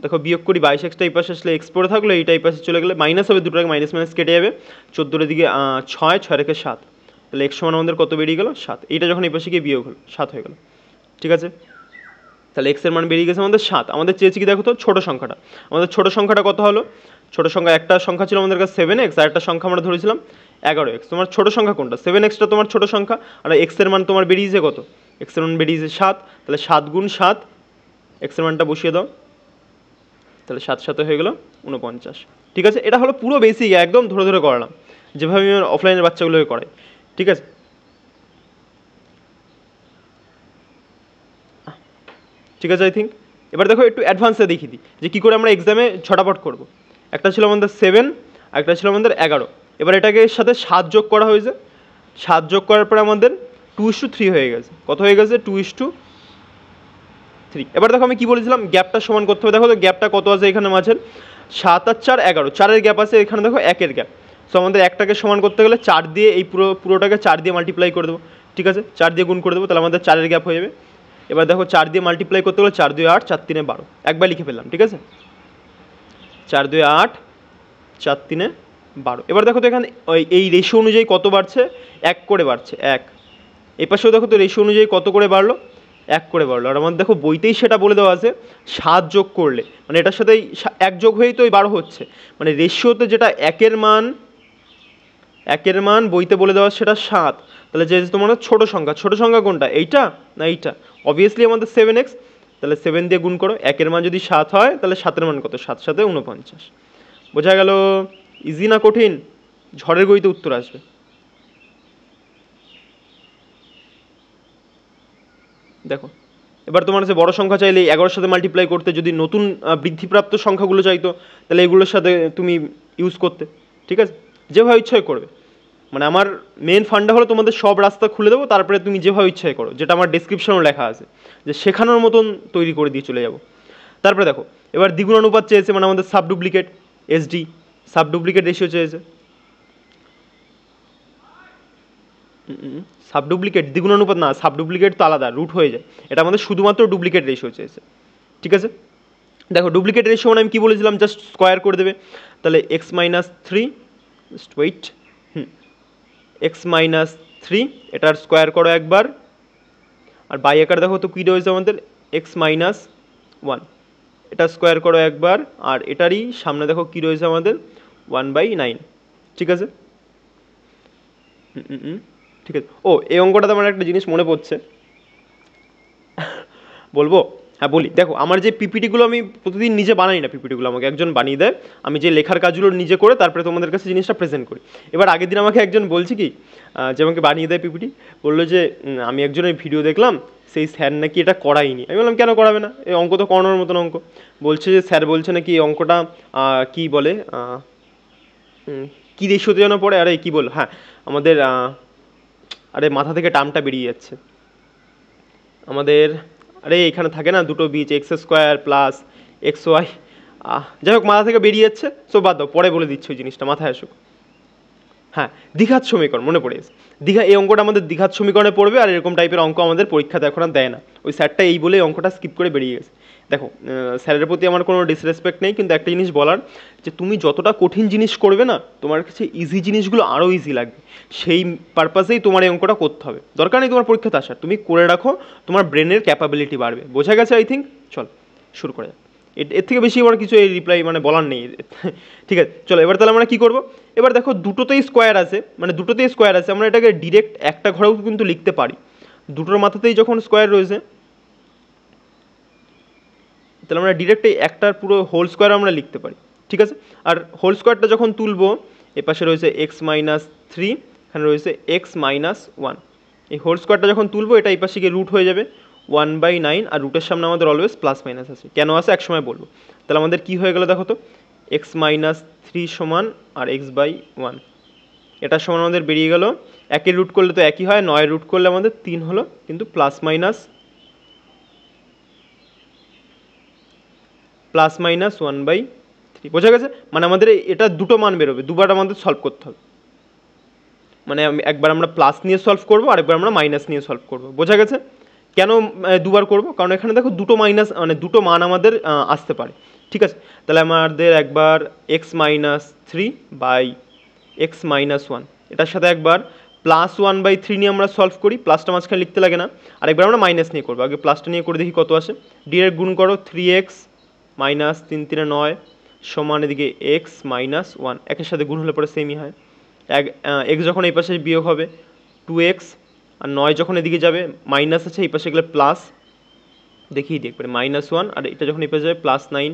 দেখো বিয়োগ করি, 22xটা এই পাশে আসলে এক্স পড়ে থাকলো, এইটা এই পাশে চলে গেলে মাইনাস হবে, দুটোকে মাইনাস মাইনাস কেটে যাবে। 14-এর দিকে 6, 6 রেখে 7, তাহলে এক্স সমান আমাদের কত বেরিয়ে গেল, 7। এইটা যখন এই পাশে গিয়ে বিয়োগ হলো 7 হয়ে গেল, ঠিক আছে। তাহলে এক্সের মান বেরিয়ে গেছে আমাদের 7। আমাদের চেয়েছি কি দেখো তো ছোটো সংখ্যাটা, আমাদের ছোটো সংখ্যাটা কত হলো, ছোটো সংখ্যা একটা সংখ্যা ছিল আমাদের কাছে 7x, আর একটা সংখ্যা আমরা ধরেছিলাম 11x। তোমার ছোটো সংখ্যা কোনটা, 7xটা তোমার ছোটো সংখ্যা, আর এক্সের মান তোমার বেরিয়েছে কত, এক্সের মান বেরিয়েছে 7। তাহলে 7 গুণ 7, এক্সের মানটা বসিয়ে দাও, তাহলে 7 7 হয়ে গেল 49, ঠিক আছে। এটা হলো পুরো বেসিক, একদম ধরে ধরে করালাম, যেভাবে আমি অফলাইনের বাচ্চাগুলোকে করাই, ঠিক আছে। ঠিক আছে, আই থিঙ্ক এবার দেখো একটু অ্যাডভান্সে দেখিয়ে দিই যে কী করে আমরা এক্সামে ছটাপট করবো। একটা ছিল আমাদের 7, একটা ছিল আমাদের 11। এবার এটাকে সাথে 7 যোগ করা হয়েছে, 7 যোগ করার পরে আমাদের 2:3 হয়ে গেছে। কত হয়ে গেছে, 2:3। এবার দেখো আমি কী বলেছিলাম, গ্যাপটা সমান করতে হবে। দেখো তো গ্যাপটা কত আছে এখানে মাঝের, 7 আর 4 11, 4-এর গ্যাপ আছে এখানে, দেখো 1-এর গ্যাপ। সো আমাদের একটাকে সমান করতে গেলে 4 দিয়ে এই পুরোটাকে 4 দিয়ে মাল্টিপ্লাই করে দেবো, ঠিক আছে, 4 দিয়ে গুণ করে দেবো, তাহলে আমাদের 4-এর গ্যাপ হয়ে যাবে। এবার দেখো 4 দিয়ে মাল্টিপ্লাই করতে গেলে 4 2 8, 4 3 12, একবার লিখে ফেললাম, ঠিক আছে, 4 2 8, 4 3 12। এবার দেখো তো এখানে এই রেশিও অনুযায়ী কত বাড়ছে, 1 করে বাড়ছে, 1। এই পাশেও দেখো তো রেশিও অনুযায়ী কত করে বাড়লো, 1 করে বাড়লো। আর আমাদের দেখো বইতেই সেটা বলে দেওয়া আছে 7 যোগ করলে, মানে এটার সাথে 1 যোগ হয়েই তো ওই 12 হচ্ছে, মানে রেশিওতে যেটা একের মান বইতে বলে দেওয়া সেটা 7, তাহলে যে তোমার ছোট সংখ্যা কোনটা, এইটা না এইটা? অবভিয়াসলি আমাদের 7x, তাহলে 7 দিয়ে গুণ করো, একের মান যদি 7 হয় তাহলে 7-এর মান কত, 7 7 49। বোঝা গেল? ইজি না কঠিন? ঝড়ের গতিতে উত্তর আসবে। দেখো এবার তোমার কাছে বড় সংখ্যা চাইলে 11-এর সাথে মাল্টিপ্লাই করতে, যদি নতুন বৃদ্ধিপ্রাপ্ত সংখ্যাগুলো চাইতো তাহলে এগুলোর সাথে তুমি ইউজ করতে, ঠিক আছে? যেভাবে ইচ্ছাই করবে, মানে আমার মেন ফান্ডা হলো তোমাদের সব রাস্তা খুলে দেবো, তারপরে তুমি যেভাবে ইচ্ছাই করো, যেটা আমার ডেসক্রিপশনেও লেখা আছে, যে শেখানোর মতন তৈরি করে দিয়ে চলে যাবো। তারপরে দেখো এবার দ্বিগুণ অনুপাত চেয়েছে, মানে আমাদের sub duplicate SD, sub duplicate ratio চেয়েছে। সাব ডুপ্লিকেট দ্বিগুণ অনুপাত না, সাব ডুপ্লিকেট তো আলাদা, রুট হয়ে যায়। এটা আমাদের শুধুমাত্র ডুপ্লিকেট রেশিও চেয়েছে, ঠিক আছে? দেখো ডুপ্লিকেট রেশিও মানে আমি কী বলেছিলাম, জাস্ট স্কোয়ার করে দেবে। তাহলে x minus three, just wait, x minus three, এটার স্কোয়ার করো একবার, আর বাই আকার দেখো তো কী রয়েছে আমাদের, এক্স মাইনাস ওয়ান, এটা স্কোয়ার করো একবার, আর এটারই সামনে দেখো কী রয়েছে আমাদের, 1/9, ঠিক আছে? ঠিক আছে। ও এই অঙ্কটাতে আমার একটা জিনিস মনে পড়ছে, বলবো? হ্যাঁ বলি। দেখো আমার যে পিপিটিগুলো আমি প্রতিদিন নিজে বানাই না, পিপিটিগুলো আমাকে একজন বানিয়ে দেয়, আমি যে লেখার কাজগুলো নিজে করে তারপরে তোমাদের কাছে জিনিসটা প্রেজেন্ট করি। এবার আগের দিন আমাকে একজন বলছে কি, যে আমাকে বানিয়ে দেয় পিপিটি, বললো যে আমি একজনের ভিডিও দেখলাম, সেই স্যার নাকি এটা করাইনি। আমি বললাম কেন করাবে না, এই অঙ্ক তো করানোর মতন অঙ্ক। বলছে যে স্যার বলছে নাকি এই অঙ্কটা কি বলে, কী রেশিওতে যেন পড়ে, আরে কী বল, হ্যাঁ আমাদের আরে মাথা থেকে টার্মটা বেরিয়ে যাচ্ছে আমাদের, আরে এখানে থাকে না দুটো বীজ, x square plus x y, যাই হোক মাথা থেকে বেরিয়ে যাচ্ছে, সো বাদ দাও, পরে বলে দিচ্ছি ওই জিনিসটা, মাথায় আসুক। হ্যাঁ দ্বিঘাত সমীকরণ, মনে পড়ে গেছে। এই অঙ্কটা আমাদের দ্বিঘাত সমীকরণে পড়বে, আর এরকম টাইপের অঙ্ক আমাদের পরীক্ষাতে এখন আর দেয় না। ওই স্যারটা এই বলে অঙ্কটা স্কিপ করে বেরিয়ে গেছে। দেখো স্যারের প্রতি আমার কোনো ডিসরেসপেক্ট নেই, কিন্তু একটা জিনিস বলার, যে তুমি যতটা কঠিন জিনিস করবে না, তোমার কাছে ইজি জিনিসগুলো আরও ইজি লাগবে, সেই পারপাসেই তোমার এই অঙ্কটা করতে হবে। দরকার নেই তোমার পরীক্ষাতে আসার, তুমি করে রাখো, তোমার ব্রেনের ক্যাপাবিলিটি বাড়বে। বোঝা গেছে আই থিঙ্ক? চল শুরু করা যাক। এর থেকে বেশি আমার কিছু এই রিপ্লাই মানে বলার নেই। ঠিক আছে চলো, এবার তাহলে আমরা কী করবো, এবার দেখো দুটোতেই স্কোয়ার আছে, মানে দুটোতেই স্কোয়ার আছে, আমরা এটাকে ডিরেক্ট একটা ঘরেও কিন্তু লিখতে পারি। দুটোর মাথাতেই যখন স্কোয়ার রয়েছে, তাহলে আমরা ডিরেক্ট এই একটার পুরো হোল স্কোয়ার আমরা লিখতে পারি, ঠিক আছে? আর হোল স্কোয়ারটা যখন তুলবো, এ পাশে রয়েছে এক্স মাইনাস থ্রি, এখানে রয়েছে এক্স মাইনাস ওয়ান, এই হোল স্কোয়ারটা যখন তুলবো, এটা এই পাশে গিয়ে রুট হয়ে যাবে 1/9, আর রুটের সামনে আমাদের অলওয়েজ প্লাস মাইনাস আছে, কেন আছে একসময় বলবো। তাহলে আমাদের কী হয়ে গেল দেখো তো, এক্স মাইনাস থ্রি সমান আর x/1, এটার সমান আমাদের বেরিয়ে গেল, একের রুট করলে তো একই হয়, 9 রুট করলে আমাদের 3 হলো, কিন্তু প্লাস মাইনাস 1/3। বোঝা গেছে? মানে আমাদের এটা দুটো মান বেরোবে, দুবার আমাদের সলভ করতে হবে, মানে একবার আমরা প্লাস নিয়ে সলভ করবো, আর একবার আমরা মাইনাস নিয়ে সলভ করবো। বোঝা গেছে? কেন দুবার করবো, কারণ এখানে দেখো দুটো মাইনাস, মানে দুটো মান আমাদের আসতে পারে, ঠিক আছে? তাহলে আমাদের একবার x minus three by x minus one, এটার সাথে একবার প্লাস 1/3 নিয়ে আমরা সলভ করি, প্লাসটা মাঝখানে লিখতে লাগে না, আর একবার আমরা মাইনাস নিয়ে করবো। আগে প্লাসটা নিয়ে করে দেখি কত আসে। ডিরেক্ট গুণ করো, 3x মাইনাস 3 3 9 সমান এদিকে এক্স মাইনাস ওয়ান, একের সাথে গুণ হলে পরে সেমই হয়। এক্স যখন এই পাশে বিয়োগ হবে 2x, আর 9 যখন এদিকে যাবে মাইনাস আছে, এই পাশে গেলে প্লাস, দেখিয়ে দিই একবারে -1, আর এটা যখন এই পাশে যাবে +9,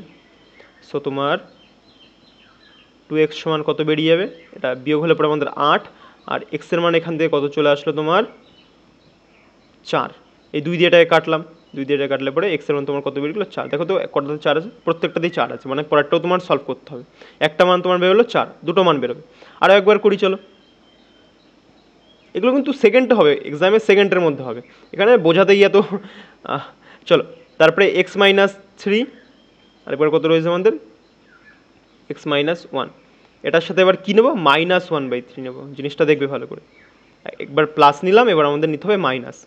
সো তোমার 2x সমান কত বেরিয়ে যাবে, এটা বিয়োগ হলে পরে আমাদের 8, আর এক্সের মান এখান থেকে কত চলে আসলো তোমার 4। এই 2 দিয়ে এটাকে কাটলাম, 2 দিয়ে এটা কাটলে পরে এক্সের মান তোমার কত বেরিয়ে গেলো 4। দেখো তো কটাতে 4 আছে, প্রত্যেকটাতেই 4 আছে, মানে পরেরটাও তোমার সলভ করতে হবে। একটা মান তোমার বেরোলো 4, দুটো মান বেরোবে। আরও একবার করি চলো, এগুলো কিন্তু সেকেন্ডে হবে, এক্সামের সেকেন্ডের মধ্যে হবে, এখানে বোঝাতে গিয়ে তো চলো। তারপরে এক্স মাইনাস থ্রি, আরেকবার কত রয়েছে আমাদের এক্স মাইনাস ওয়ান, এটার সাথে এবার কী নেবো, -1/3 নেবো, জিনিসটা দেখবে ভালো করে। একবার প্লাস নিলাম, এবার আমাদের নিতে হবে মাইনাস।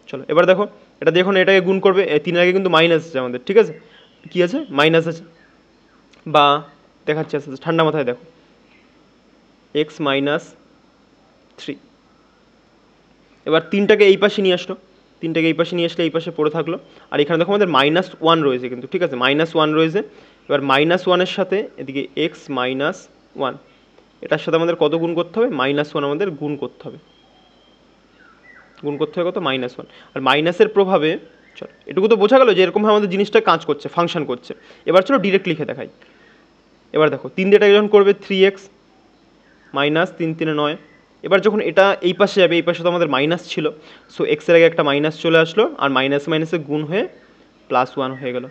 চলো এবার দেখো, এটা দিয়ে এখন এটাকে গুণ করবে, 3 আগে কিন্তু মাইনাস আছে আমাদের, ঠিক আছে? কী আছে, মাইনাস আছে, বা দেখাচ্ছি আস্তে আস্তে, ঠান্ডা মাথায় দেখো, এক্স মাইনাস থ্রি, এবার 3টাকে এই পাশে নিয়ে আসলো, 3টাকে এই পাশে নিয়ে আসলে এই পাশে পড়ে থাকলো। আর এখানে দেখো আমাদের -1 রয়েছে কিন্তু, ঠিক আছে, -1 রয়েছে। এবার -1-এর সাথে এদিকে x -1, এটার সাথে আমাদের কত গুণ করতে হবে? -1 আমাদের গুণ করতে হবে। গুণ করতে হবে কত? -1। আর মাইনাসের প্রভাবে, চলো এটুকু তো বোঝা গেল যে এরকমভাবে আমাদের জিনিসটা কাজ করছে, ফাংশন করছে। এবার চলো ডিরেক্ট লিখে দেখাই। এবার দেখো 3 দিয়ে এটাকে যখন করবে 3x -3 3 9। এবার যখন এটা এই পাশে যাবে, এই পাশে তো আমাদের মাইনাস ছিল, সো এক্সের আগে একটা মাইনাস চলে আসলো, আর মাইনাস মাইনাসে গুণ হয়ে +1 হয়ে গেল,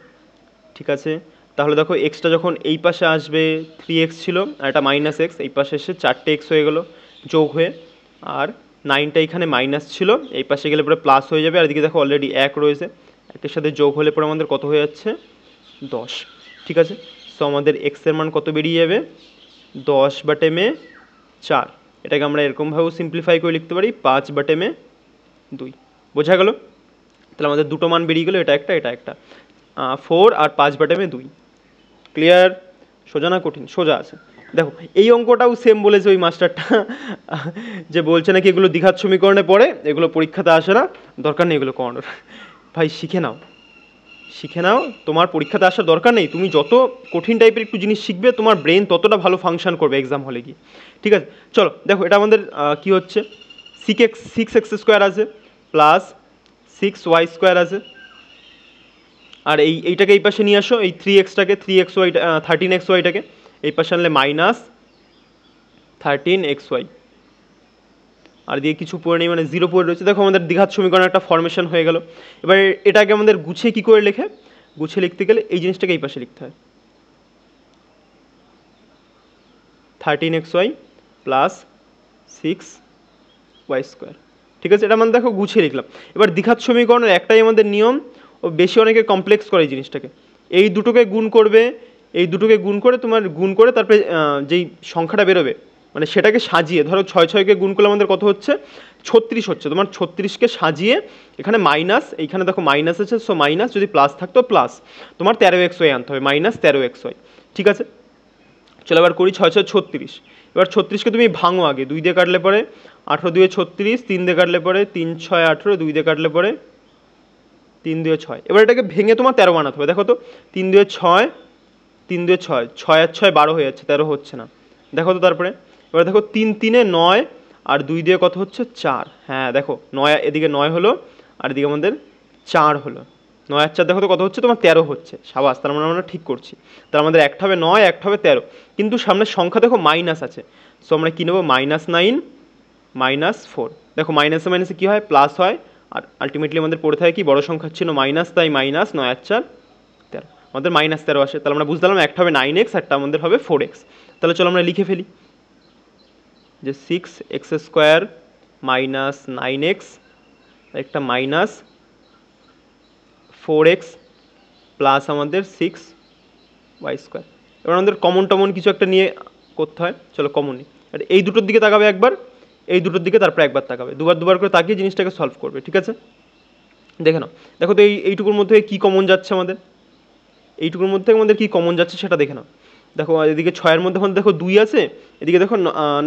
ঠিক আছে। তাহলে দেখো এক্সটা যখন এই পাশে আসবে 3x ছিল, আর এটা -x, এই পাশে এসে 4x হয়ে গেল যোগ হয়ে, আর 9টা এখানে মাইনাস ছিল, এই পাশে গেলে পরে প্লাস হয়ে যাবে। আর এদিকে দেখো অলরেডি 1 রয়েছে, একের সাথে যোগ হলে পরে আমাদের কত হয়ে যাচ্ছে? 10, ঠিক আছে। সো আমাদের এক্সের মান কত বেরিয়ে যাবে? 10/4। এটাকে আমরা এরকমভাবেও সিম্পলিফাই করে লিখতে পারি 5/2। বোঝা গেল? তাহলে আমাদের দুটো মান বেরিয়ে গেলো, এটা একটা, এটা একটা, 4 আর 5/2। ক্লিয়ার? সোজা না কঠিন? সোজা আছে। দেখো এই অঙ্কটাও সেম বলেছে ওই মাস্টারটা, যে বলছে নাকি এগুলো দ্বিঘাত সমীকরণে পড়ে, এগুলো পরীক্ষাতে আসে না, দরকার নেই এগুলো করানোর। ভাই শিখে নাও, শিখে নাও, তোমার পরীক্ষাতে আসার দরকার নেই। তুমি যত কঠিন টাইপের একটু জিনিস শিখবে, তোমার ব্রেন ততটা ভালো ফাংশন করবে এক্সাম হলে গিয়ে, ঠিক আছে। চলো দেখো এটা আমাদের কি হচ্ছে, 6x² আছে প্লাস 6y² আছে। আর এইটাকে এই পাশে নিয়ে আসো, এই 3xটাকে 3xy 13xyটাকে এই পাশে আনলে -13xy। আর দিয়ে কিছু পড়ে নেই, মানে 0 পড়ে রয়েছে। দেখো আমাদের দ্বিঘাত সমীকরণ একটা ফর্মেশন হয়ে গেল। এবার এটাকে আমাদের গুছিয়ে কী করে লেখে? গুছিয়ে লিখতে গেলে এই জিনিসটাকে এই পাশে লিখতে হয়, 13xy প্লাস 6y², ঠিক আছে। এটা মানে দেখো গুছিয়ে লিখলাম। এবার দ্বিঘাত সমীকরণের একটাই আমাদের নিয়ম, ও বেশি অনেকে কমপ্লেক্স করে এই জিনিসটাকে। এই দুটোকে গুণ করবে, এই দুটোকে গুণ করে তোমার গুণ করে তারপরে যেই সংখ্যাটা বেরোবে, মানে সেটাকে সাজিয়ে, ধরো 6 গুণ করলে আমাদের কত হচ্ছে? 36 হচ্ছে। তোমার 36কে সাজিয়ে এখানে মাইনাস, এইখানে দেখো মাইনাস আছে, সো মাইনাস, যদি প্লাস থাকতো প্লাস, তোমার 13xy আনতে হবে, -13xy, ঠিক আছে। চলো এবার করি 6 6 36। এবার 36কে তুমি ভাঙো আগে, 2 দিয়ে কাটলে পরে 18 2 36, 3 দিয়ে কাটলে পরে 3 6 18, 2 দিয়ে কাটলে পরে 3 2 6। এবার এটাকে ভেঙে তোমার 13 বানাতে হবে। দেখো তো 3 2 6, 3 2 6, 6 আর 6 12 হয়ে যাচ্ছে, 13 হচ্ছে না। দেখো তো তারপরে, এবার দেখো 3 3 9, আর 2 দিয়ে কত হচ্ছে? 4। হ্যাঁ দেখো 9, এদিকে 9 হলো, আর এদিকে আমাদের 4 হলো। 9 আর 4 দেখো তো কত হচ্ছে? তোমার 13 হচ্ছে। সাবাস, তার মানে আমরা ঠিক করছি। তার আমাদের একটা হবে 9, একটা হবে 13, কিন্তু সামনের সংখ্যা দেখো মাইনাস আছে, সো আমরা কী নেবো? -9 -4। দেখো মাইনাসে মাইনাসে কী হয়? প্লাস হয়। আর আলটিমেটলি আমাদের পড়ে থাকে কি? বড় সংখ্যা ছিল মাইনাস, তাই মাইনাস, 9 আর 4 13, আমাদের -13 আসে। তাহলে আমরা বুঝলাম একটা হবে 9x, একটা আমাদের হবে 4x। তাহলে চলো আমরা লিখে ফেলি যে 6x² মাইনাস 9x, একটা মাইনাস 4x প্লাস আমাদের 6y²। এবার আমাদের কমন টমন কিছু একটা নিয়ে করতে হয়, চলো কমন নিই। আর এই দুটোর দিকে তাকাবে একবার, এই দুটোর দিকে তারপর একবার তাকাবে, দুবার দুবার করে তাকিয়ে জিনিসটাকে সলভ করবে, ঠিক আছে। দেখে নাও, দেখো তো এইটুকুর মধ্যে কী কমন যাচ্ছে আমাদের, এইটুকুর মধ্যে আমাদের কী কমন যাচ্ছে সেটা দেখে নাও। দেখো এদিকে 6-এর মধ্যে আমাদের দেখো 2 আছে, এদিকে দেখো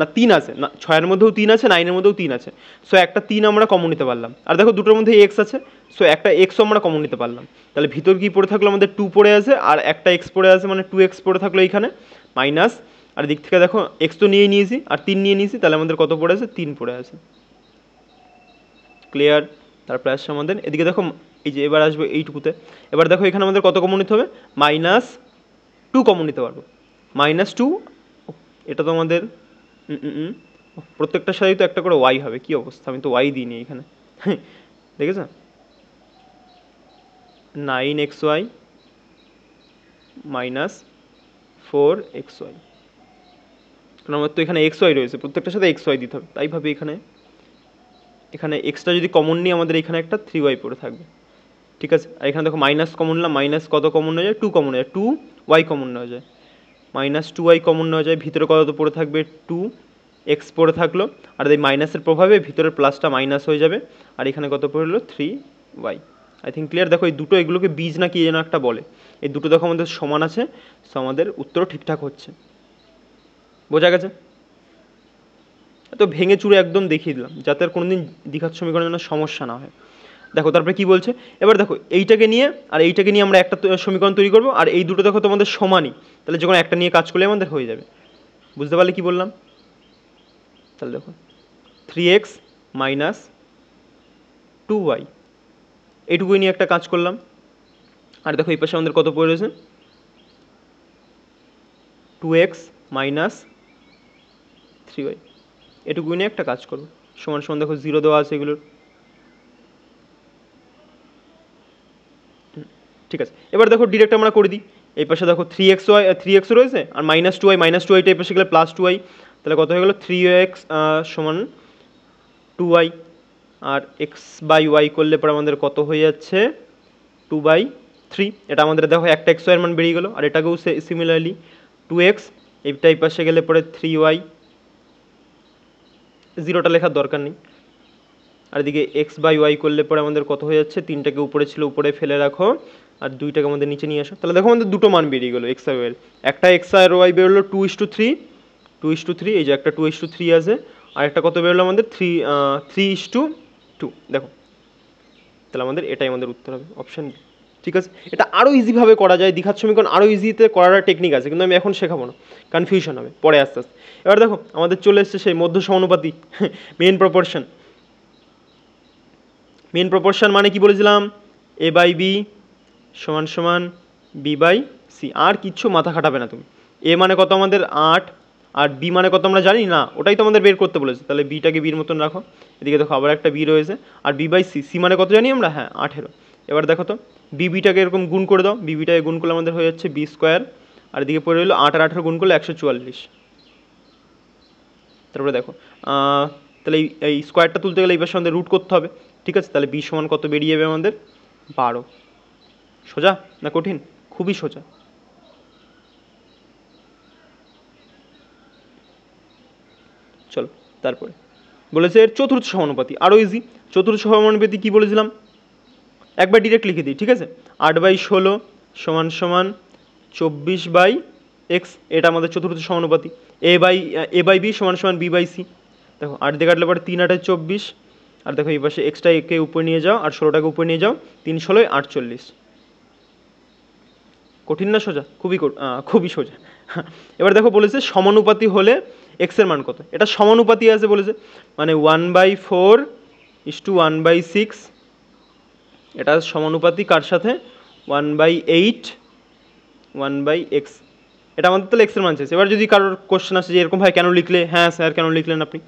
না 3 আছে, না 6-এর মধ্যেও 3 আছে, 9-এর মধ্যেও 3 আছে, সো একটা 3 আমরা কমন নিতে পারলাম। আর দেখো দুটোর মধ্যে এক্স আছে, সো একটা এক্সও আমরা কমন নিতে পারলাম। তাহলে ভিতর কী পড়ে থাকলো? আমাদের 2 পড়ে আছে, আর একটা এক্স পড়ে আছে, মানে 2x পড়ে থাকলো এইখানে মাইনাস। আর দিক থেকে দেখো এক্স তো নিয়েই নিয়েছি, আর 3 নিয়ে নিয়েছি, তাহলে আমাদের কত পড়ে আছে? 3 পড়ে আছে। ক্লিয়ার? তারপরে আসছে আমাদের এদিকে দেখো, এই যে এবার আসবে এইটুকুতে। এবার দেখো এখানে আমাদের কত কমন নিতে হবে? -2 কমন নিতে পারবো। -2, এটা তো আমাদের প্রত্যেকটার সাথেই তো একটা করে ওয়াই হবে, কি অবস্থা, আমি তো ওয়াই দিইনি এখানে, দেখেছ? 9xy -4xy, কারণ আমার তো এখানে xy রয়েছে, প্রত্যেকটার সাথে xy দিতে হবে, তাই ভাবে এখানে এক্সট্রা যদি কমন নিই, আমাদের এখানে একটা 3y পড়ে থাকবে, ঠিক আছে। আর এখানে দেখো মাইনাস কমন নিলাম, মাইনাস কত কমন হয়ে যায়? 2 কমন হয়ে যায়, 2y কমন নেওয়া যায়, -2y কমন নেওয়া যায়। ভিতরে কত পড়ে থাকবে? 2x পড়ে থাকলো, আর এই মাইনাসের প্রভাবে ভিতরের প্লাসটা মাইনাস হয়ে যাবে, আর এখানে কত পড়লো? 3y। I think clear? দেখো এই দুটো, এগুলোকে বীজ না কি যেন একটা বলে, এই দুটো দেখো আমাদের সমান আছে, সো আমাদের উত্তরও ঠিকঠাক হচ্ছে। বোঝা গেছে? তো ভেঙে চুরে একদম দেখিয়ে দিলাম যাতে আর কোনোদিন দ্বিঘাত সমীকরণের জন্য সমস্যা না হয়। দেখো তারপরে কি বলছে, এবার দেখো এইটাকে নিয়ে আর এইটাকে নিয়ে আমরা একটা সমীকরণ তৈরি করবো, আর এই দুটো দেখো তোমাদের সমানই, তাহলে যে কোনো একটা নিয়ে কাজ করলে আমাদের হয়ে যাবে। বুঝতে পারলে কি বললাম? তাহলে দেখো 3x মাইনাস 2y এইটুকুই নিয়ে একটা কাজ করলাম। আর দেখো এই পাশে আমাদের কত পড়ে রয়েছে, 2x মাইনাস 3y এটুকুই নিয়ে একটা কাজ করবো। সমান সমান দেখো 0 দেওয়া আছে এগুলোর। ঠিক আছে, এবার দেখো ডিরেক্ট আমরা করে দিই। এই পাশে দেখো 3x রয়েছে, আর মাইনাস টু ওয়াইটা এই পাশে গেলে প্লাস 2y, তাহলে কত হয়ে গেলো 3x সমান 2y, R x by Y করলে পরে আমাদের কত হয়ে যাচ্ছে 2/3। এটা আমাদের দেখো একটা এক্স ওয়াইয়ের মান বেরিয়ে গেলো, আর এটাকেও সিমিলারলি 2x, এইটা এই পাশে গেলে পরে 3y, জিরোটা লেখার দরকার নেই। আর এদিকে এক্স বাই ওয়াই করলে পরে আমাদের কত হয়ে যাচ্ছে, তিনটাকে উপরে ছিল উপরে ফেলে রাখো, আর দুইটাকে আমাদের নিচে নিয়ে আসো। তাহলে দেখো আমাদের দুটো মান বেরিয়ে গেলো এক্স আর ওয়াই। একটা এক্স আর ওয়াই বেরোলো 2:3, এই যে একটা 2:3 আছে, আর একটা কত বেরোলো আমাদের 3:2। দেখো তাহলে আমাদের এটাই আমাদের উত্তর হবে, অপশান ডি। ঠিক আছে, এটা আরও ইজিভাবে করা যায়, দ্বিঘাত সমীকরণ আরও ইজিতে করার টেকনিক আছে, কিন্তু আমি এখন শেখাবো না, কনফিউশন হবে পরে আস্তে আস্তে। এবার দেখো আমাদের চলে এসছে সেই মধ্য সমানুপাতি, মেইন প্রপোর্শন। মেইন প্রপোর্শন মানে কি বলেছিলাম, এ বাই বি সমান সমান বি বাই সি। আর কিচ্ছু মাথা খাটাবে না তুমি। এ মানে কত আমাদের 8, আর বি মানে কত আমরা জানি না, ওটাই তো আমাদের বের করতে বলেছে। তাহলে বিটাকে বির মতন রাখো, এদিকে দেখো আবার একটা বি রয়েছে, আর বি বাই সি, সি মানে কত জানি আমরা, হ্যাঁ 18। এবার দেখো তো বিটাকে এরকম গুণ করে দাও, বিটাকে গুণ করলে আমাদের হয়ে যাচ্ছে বি স্কোয়ার, আর এদিকে পড়ে রইলো 8 আর 18 গুণ করলে 144। তারপরে দেখো তাহলে এই স্কোয়ারটা তুলতে গেলে এই পাশে আমাদের রুট করতে হবে। ঠিক আছে, তাহলে বি সমান কত বেরিয়ে যাবে আমাদের 12। সোজা না কঠিন? খুবই সোজা। চলো তারপরে বলেছে এর চতুর্থ সমানুপাতি, আরও ইজি। চতুর্থ সমানুপাতি কি বলেছিলাম, একবার ডিরেক্ট লিখে দিই। ঠিক আছে, 8/16 সমান সমান 24/x, এটা আমাদের চতুর্থ সমানুপাতি। এ বাই বি সমান সমান বি বাই সি। দেখো 8 দিয়ে কাটলে পরে 3 8 24, আর দেখো এই পাশে এক্সট্রা একে উপরে নিয়ে যাও, আর 16টাকে উপরে নিয়ে যাও, 3 16 48। কঠিন না সোজা? খুবই সোজা। এবার দেখো বলেছে সমানুপাতি হলে এক্সের মান কত। এটা সমানুপাতি আছে বলেছে, মানে 1/4:1/6, এটা সমানুপাতি কার সাথে, 1/8 1/x। এটা আমাদের তাহলে এক্সের মান চাইছে। এবার যদি কারোর কোশ্চেন আসে যে এরকম ভাই কেন লিখলে, হ্যাঁ স্যার কেন লিখলেন আপনি,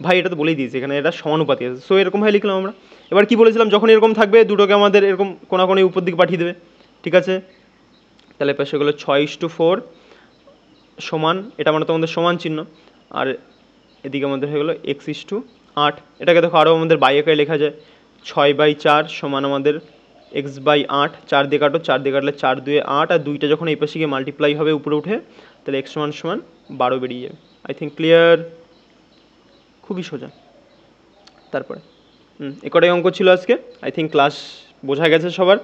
ভাই এটা তো বলেই দিয়েছি এখানে এটা সমানুপাতি আছে, সো এরকম ভাই লিখলাম আমরা। এবার কি বলেছিলাম, যখন এরকম থাকবে দুটোকে আমাদের এরকম কোনাকোনি উপর দিকে পাঠিয়ে দেবে। ঠিক আছে, তাহলে পাশে গেলো 6:4 সমান, এটা মানে তোমাদের সমান চিহ্ন, আর এদিকে আমাদের হয়ে গেলো x:8। এটাকে দেখো আরও আমাদের বাই আকারে লেখা যায়, 6/4 সমান আমাদের x/8। 4 দিয়ে কাটো, 4 দিয়ে কাটলে 4 2 8, আর দুইটা যখন এই পাশে গিয়ে মাল্টিপ্লাই হবে উপরে উঠে, তাহলে x সমান সমান 12 বেরিয়ে যাবে। আই থিঙ্ক ক্লিয়ার, খুবই সোজা। তারপরে এ কটাই অঙ্ক ছিল আজকে। আই থিঙ্ক ক্লাস বোঝা গেছে সবার।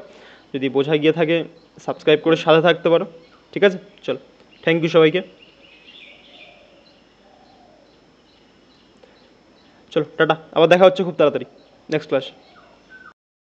যদি বোঝা গিয়ে থাকে সাবস্ক্রাইব করে সাথে থাকতে পারো। ঠিক আছে, চলো, থ্যাংক ইউ সবাইকে। চলো টাটা, আবার দেখা হচ্ছে খুব তাড়াতাড়ি নেক্সট ক্লাস।